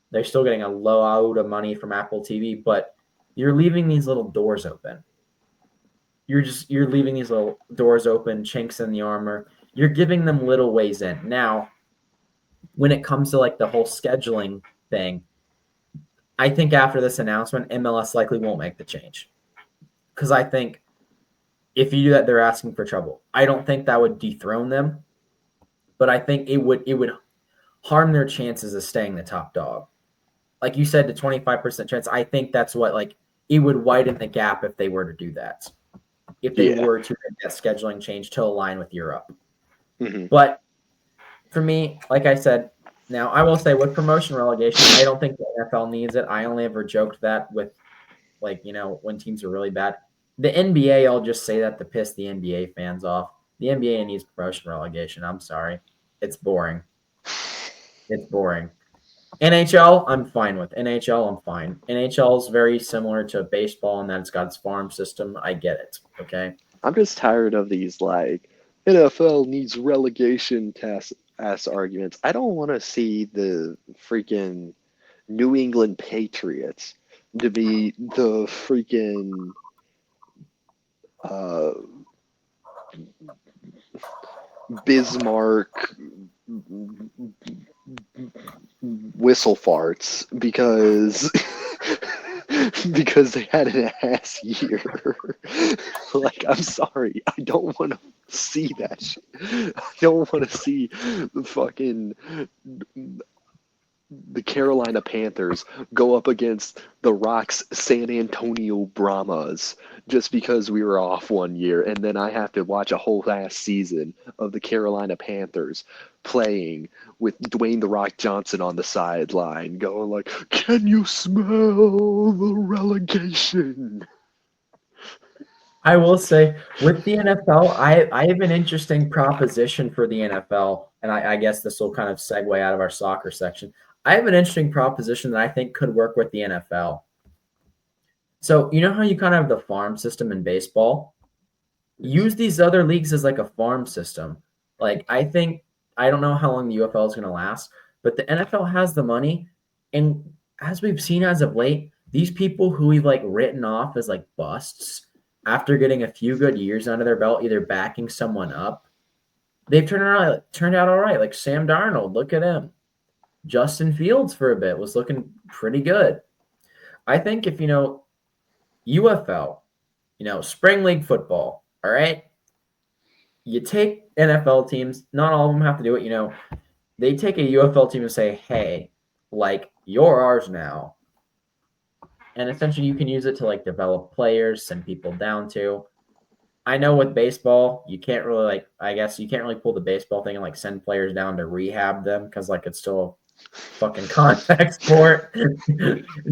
they're still getting a load of money from Apple TV, but you're leaving these little doors open. You're leaving these little doors open, chinks in the armor. You're giving them little ways in. Now, when it comes to like the whole scheduling thing, I think after this announcement, MLS likely won't make the change. Because I think if you do that, they're asking for trouble. I don't think that would dethrone them, but I think it would harm their chances of staying the top dog. Like you said, the 25% chance. I think that's what it would widen the gap if they were to do that. If they Yeah. were to make that scheduling change to align with Europe. Hmm. But for me, like I said, now I will say with promotion relegation, I don't think the NFL needs it. I only ever joked that with when teams are really bad. The NBA, I'll just say that to piss the NBA fans off. The NBA needs promotion relegation. I'm sorry. It's boring. It's boring. NHL, I'm fine with. NHL, I'm fine. NHL is very similar to baseball in that it's got its farm system. I get it. Okay. I'm just tired of these like NFL needs relegation test ass arguments. I don't want to see the freaking New England Patriots to be the freaking uh, Bismarck whistle farts because because they had an ass year. Like, I'm sorry, I don't want to see that shit. I don't want to see the fucking the Carolina Panthers go up against the Rock's San Antonio Brahmas just because we were off 1 year, and then I have to watch a whole ass season of the Carolina Panthers playing with Dwayne the Rock Johnson on the sideline, going like, "Can you smell the relegation?" I will say with the NFL, I have an interesting proposition for the NFL, and I guess this will kind of segue out of our soccer section. I have an interesting proposition that I think could work with the NFL. So you know how you kind of have the farm system in baseball? Yes. Use these other leagues as like a farm system. Like I don't know how long the UFL is going to last, but the NFL has the money, and as we've seen as of late, these people who we've like written off as like busts after getting a few good years under their belt, either backing someone up, they've turned out all right. Like Sam Darnold, look at him. Justin Fields for a bit was looking pretty good. I think if UFL, spring league football, all right, you take NFL teams, not all of them have to do it, they take a UFL team and say, hey, like, you're ours now. And essentially, you can use it to like develop players, send people down to. I know with baseball, you can't really I guess you can't really pull the baseball thing and like send players down to rehab them because like it's still a fucking contact sport.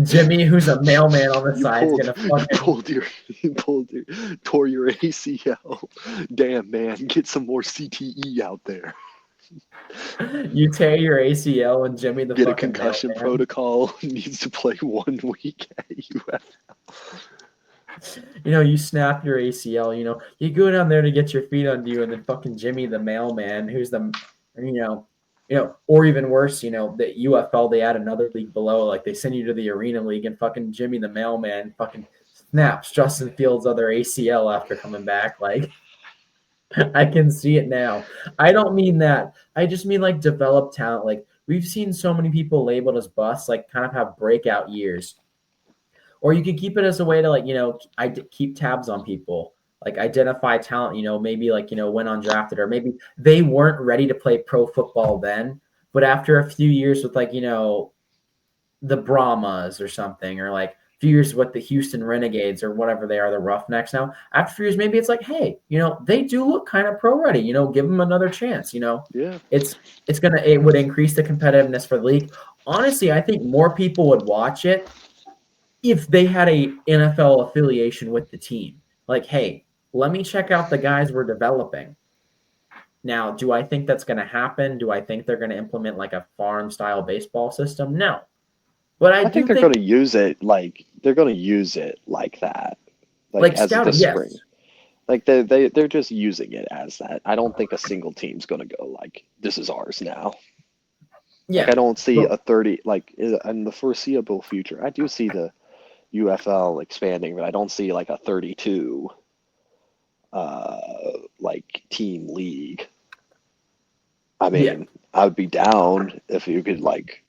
Jimmy, who's a mailman on the You side, is pulled, gonna you fucking pulled your, tore your ACL. Damn, man, get some more CTE out there. you tear your ACL and Jimmy the Get a fucking concussion mailman. protocol. Needs to play 1 week at UF. You snap your ACL, you go down there to get your feet under you, and then fucking Jimmy the mailman, who's you know, or even worse, the UFL, they add another league below, like they send you to the Arena League, and fucking Jimmy the mailman fucking snaps Justin Fields' other ACL after coming back. Like, I can see it now. I don't mean that. I just mean like develop talent. Like we've seen so many people labeled as busts, like kind of have breakout years. Or you could keep it as a way to keep tabs on people, like identify talent, maybe like, when undrafted, or maybe they weren't ready to play pro football then, but after a few years with the Brahmas or something, or like a few years with the Houston Renegades or whatever they are, the Roughnecks now, after a few years, maybe it's like, hey, they do look kind of pro ready, give them another chance, Yeah. it would increase the competitiveness for the league. Honestly, I think more people would watch it if they had a NFL affiliation with the team. Like, hey, let me check out the guys we're developing. Now, do I think that's going to happen? Do I think they're going to implement like a farm style baseball system? No. But I I think do they're think going to use it like that, like like as the scouting, spring. yes. Like they're just using it as that. I don't think a single team's going to go like this is ours now. Like Yeah. I don't see But a 30 like in the foreseeable future. I do see the UFL expanding, but I don't see like a 32 like team league. I yeah. mean, I would be down if you could like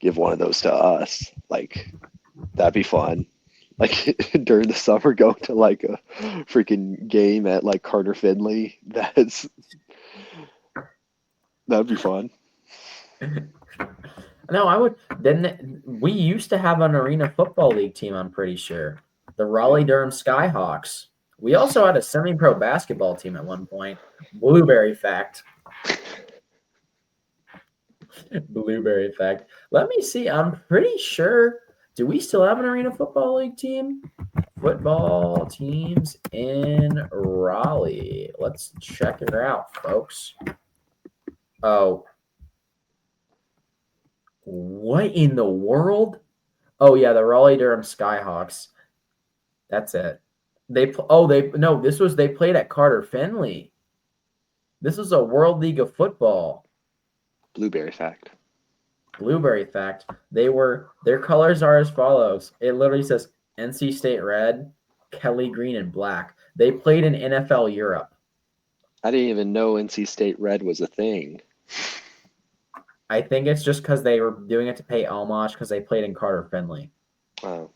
give one of those to us. Like that'd be fun. Like during the summer, go to like a freaking game at like Carter Finley. That'd be fun. No, I would. Then we used to have an Arena Football League team, I'm pretty sure. The Yeah. Raleigh Durham Skyhawks. We also had a semi pro basketball team at one point. Blueberry fact. Blueberry fact. Let me see. I'm pretty sure. Do we still have an Arena Football League team? Football teams in Raleigh. Let's check it out, folks. Oh, what in the world? Oh yeah, the Raleigh Durham Skyhawks. That's it. They played at Carter Finley. This was a World League of Football. Blueberry fact. Blueberry fact. Their colors are as follows. It literally says NC State red, Kelly green, and black. They played in NFL Europe. I didn't even know NC State Red was a thing. I think it's just because they were doing it to pay homage because they played in Carter Finley. Oh.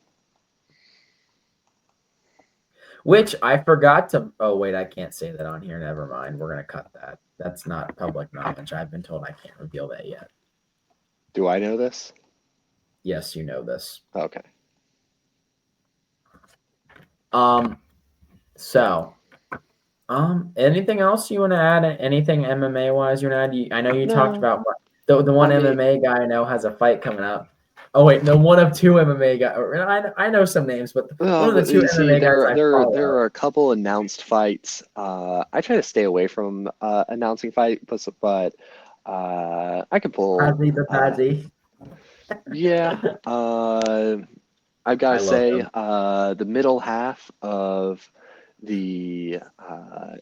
Which I forgot to. Oh wait, I can't say that on here. Never mind. We're gonna cut that. That's not public knowledge. I've been told I can't reveal that yet. Do I know this? Yes, you know this. Okay. So, anything else you want to add? Anything MMA wise you want to add? I know you talked No. about the one I mean, MMA guy I know has a fight coming up. Oh wait, no, one of two MMA guys. I know some names, but one of the but two you see, MMA guys I there follow. are a couple announced fights. I try to stay away from announcing fight, but I could pull. Padsy the Padsy. Yeah. I've got I to love say, them. the middle half of the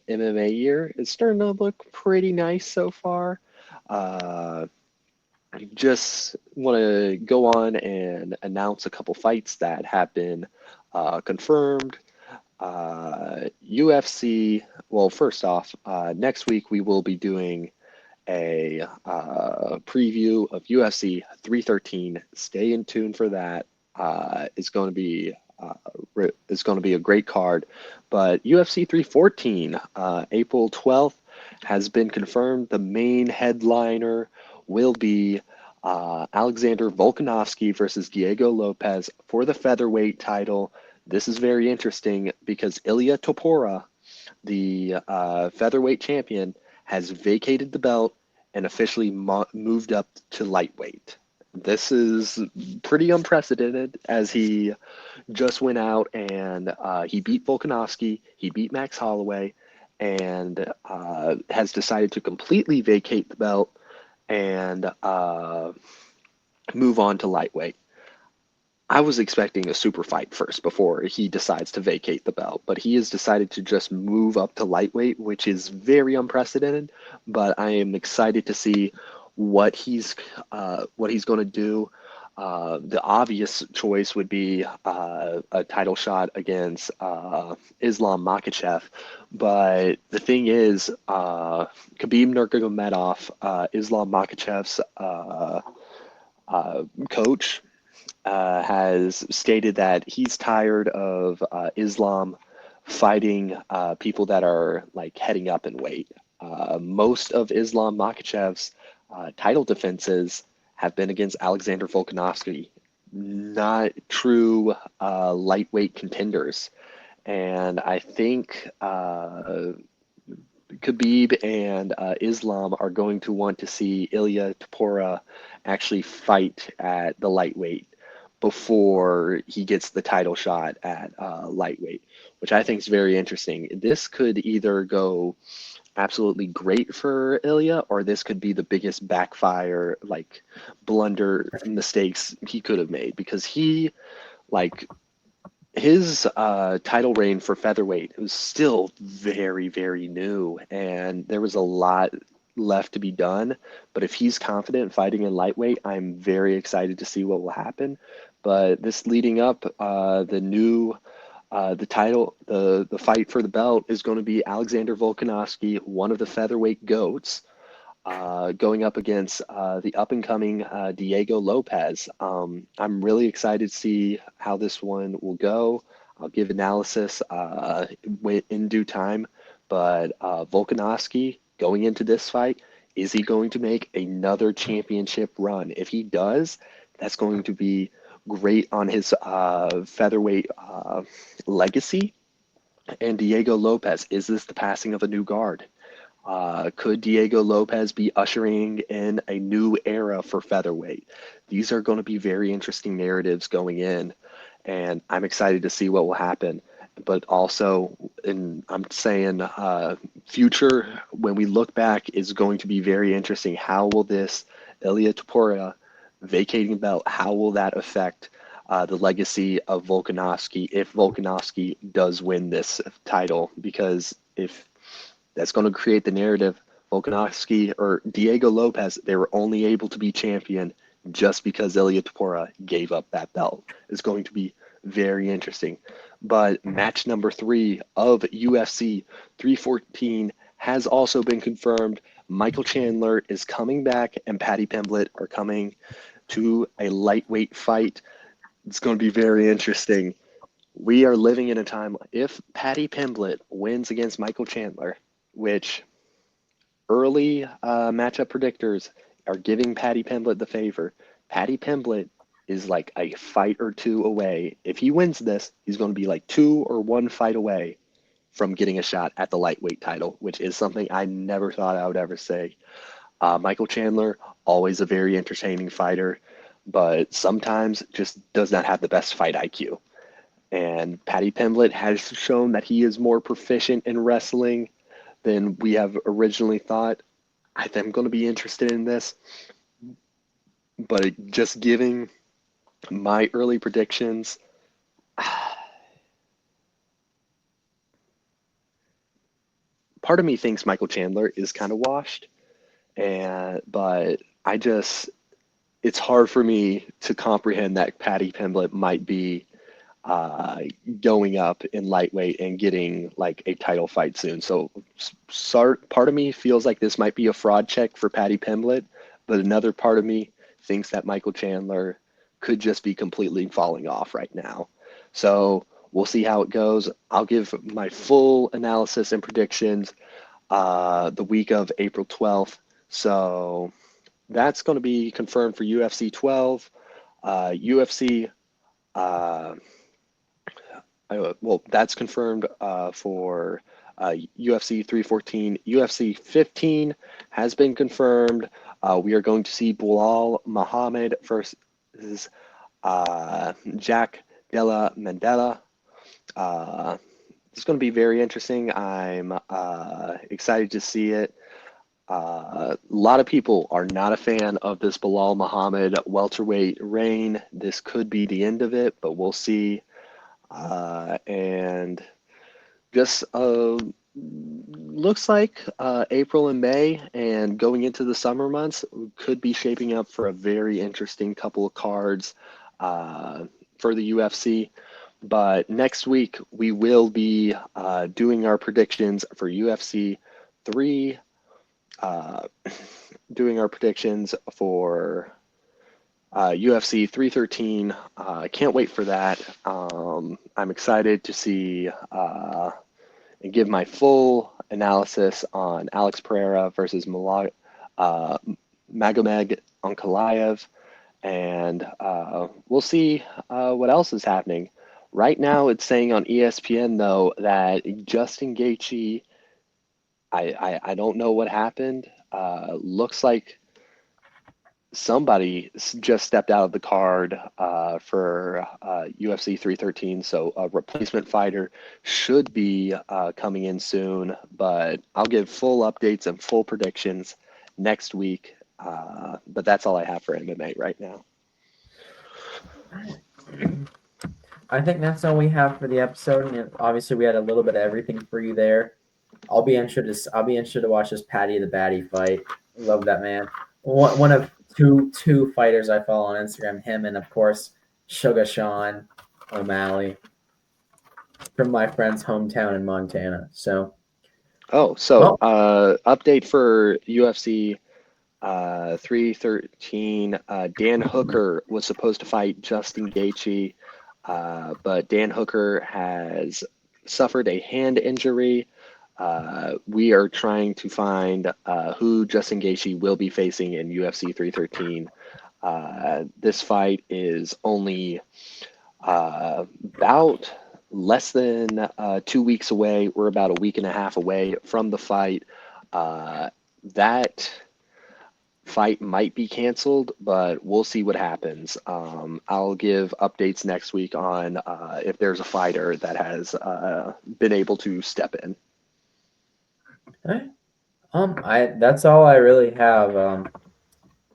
MMA year is starting to look pretty nice so far. Uh, I just want to go on and announce a couple fights that have been confirmed. UFC, well, first off, next week we will be doing a preview of UFC 313. Stay in tune for that. It's going to be it's going to be a great card. But UFC 314, April 12th, has been confirmed. The main headliner will be Alexander Volkanovski versus Diego Lopez for the featherweight title. This is very interesting because Ilya Topora, the featherweight champion, has vacated the belt and officially moved up to lightweight. This is pretty unprecedented as he just went out and he beat Volkanovski, he beat Max Holloway, and has decided to completely vacate the belt and move on to lightweight. I was expecting a super fight first before he decides to vacate the belt, but he has decided to just move up to lightweight, which is very unprecedented. But I am excited to see what he's going to do. The obvious choice would be a title shot against Islam Makhachev, but the thing is, Khabib Nurmagomedov, Islam Makhachev's coach, has stated that he's tired of Islam fighting people that are like heading up in weight. Most of Islam Makhachev's title defenses have been against Alexander Volkanovski, not true lightweight contenders. And I think Khabib and Islam are going to want to see Ilya Tapora actually fight at the lightweight before he gets the title shot at lightweight, which I think is very interesting. This could either go absolutely great for Ilya, or this could be the biggest backfire, like blunder mistakes he could have made because like, his title reign for featherweight was still very, very new, and there was a lot left to be done. But if he's confident fighting in lightweight, I'm very excited to see what will happen. But this leading up, the title, the fight for the belt is going to be Alexander Volkanovski, one of the featherweight goats, going up against the up and coming Diego Lopez. I'm really excited to see how this one will go. I'll give analysis in due time. But Volkanovski going into this fight, is he going to make another championship run? If he does, that's going to be great on his featherweight legacy. And Diego Lopez, is this the passing of a new guard? Could Diego Lopez be ushering in a new era for featherweight? These are going to be very interesting narratives going in, and I'm excited to see what will happen. But also, and I'm saying, future when we look back is going to be very interesting. How will this Ilya Topuria vacating belt? How will that affect the legacy of Volkanovski if Volkanovski does win this title? Because if that's going to create the narrative. Volkanovski or Diego Lopez, they were only able to be champion just because Ilya Tapora gave up that belt. It's going to be very interesting. But match number 3 of UFC 314 has also been confirmed. Michael Chandler is coming back, and Paddy Pimblett are coming to a lightweight fight. It's going to be very interesting. We are living in a time, if Paddy Pimblett wins against Michael Chandler, which early matchup predictors are giving Paddy Pimblett the favor. Paddy Pimblett is like a fight or two away. If he wins this, he's going to be like 2 or 1 fight away from getting a shot at the lightweight title, which is something I never thought I would ever say. Michael Chandler, always a very entertaining fighter, but sometimes just does not have the best fight IQ. And Paddy Pimblett has shown that he is more proficient in wrestling than we have originally thought. I am going to be interested in this, but just giving my early predictions, part of me thinks Michael Chandler is kind of washed, but I just it's hard for me to comprehend that Patty Pimblett might be uh, going up in lightweight and getting like a title fight soon. So, part of me feels like this might be a fraud check for Patty Pimblett, but another part of me thinks that Michael Chandler could just be completely falling off right now. So we'll see how it goes. I'll give my full analysis and predictions the week of April 12th. So that's going to be confirmed for UFC 12, UFC. Uh, well, that's confirmed for UFC 314. UFC 15 has been confirmed. We are going to see Bilal Muhammad versus Jack Della Mandela. It's going to be very interesting. I'm excited to see it. A lot of people are not a fan of this Bilal Muhammad welterweight reign. This could be the end of it, but we'll see. And just looks like April and May and going into the summer months could be shaping up for a very interesting couple of cards for the UFC. But next week we will be doing our predictions for UFC 3, doing our predictions for UFC 313. Can't wait for that. I'm excited to see and give my full analysis on Alex Pereira versus Magomed Ankalaev, and we'll see what else is happening. Right now, it's saying on ESPN though that Justin Gaethje, I don't know what happened. Looks like somebody just stepped out of the card for UFC 313, so a replacement fighter should be coming in soon, but I'll give full updates and full predictions next week. But that's all I have for MMA right now. I think that's all we have for the episode. And obviously, we had a little bit of everything for you there. I'll be interested to watch this Patty the Batty fight. Love that man. One of two fighters I follow on Instagram. Him and of course Sugar Sean O'Malley from my friend's hometown in Montana. So update for UFC 313. Dan Hooker was supposed to fight Justin Gaethje, but Dan Hooker has suffered a hand injury. We are trying to find who Justin Gaethje will be facing in UFC 313. This fight is only about less than 2 weeks away. We're about a week and a half away from the fight. That fight might be canceled, but we'll see what happens. I'll give updates next week on if there's a fighter that has been able to step in. Okay. That's all I really have.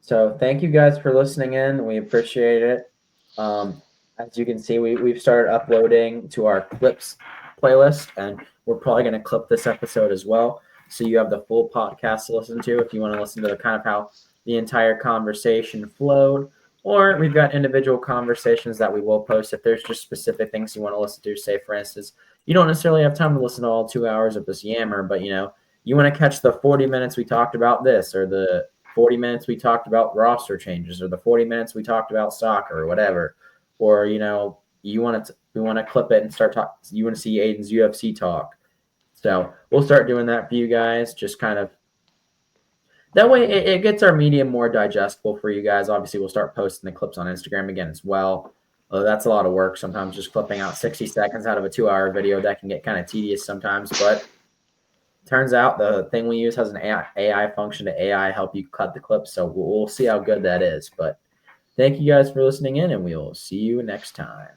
So thank you guys for listening in. We appreciate it. As you can see, we've started uploading to our clips playlist, and we're probably going to clip this episode as well. So you have the full podcast to listen to if you want to listen to kind of how the entire conversation flowed. Or we've got individual conversations that we will post if there's just specific things you want to listen to. Say, for instance, you don't necessarily have time to listen to all 2 hours of this yammer, but you want to catch the 40 minutes we talked about this, or the 40 minutes we talked about roster changes, or the 40 minutes we talked about soccer or whatever. Or, we want to clip it and start talking. You want to see Aiden's UFC talk. So we'll start doing that for you guys. Just kind of that way it gets our media more digestible for you guys. Obviously, we'll start posting the clips on Instagram again as well. That's a lot of work. Sometimes just clipping out 60 seconds out of a 2-hour video, that can get kind of tedious sometimes. But turns out the thing we use has an AI function to AI help you cut the clips. So we'll see how good that is. But thank you guys for listening in, and we'll see you next time.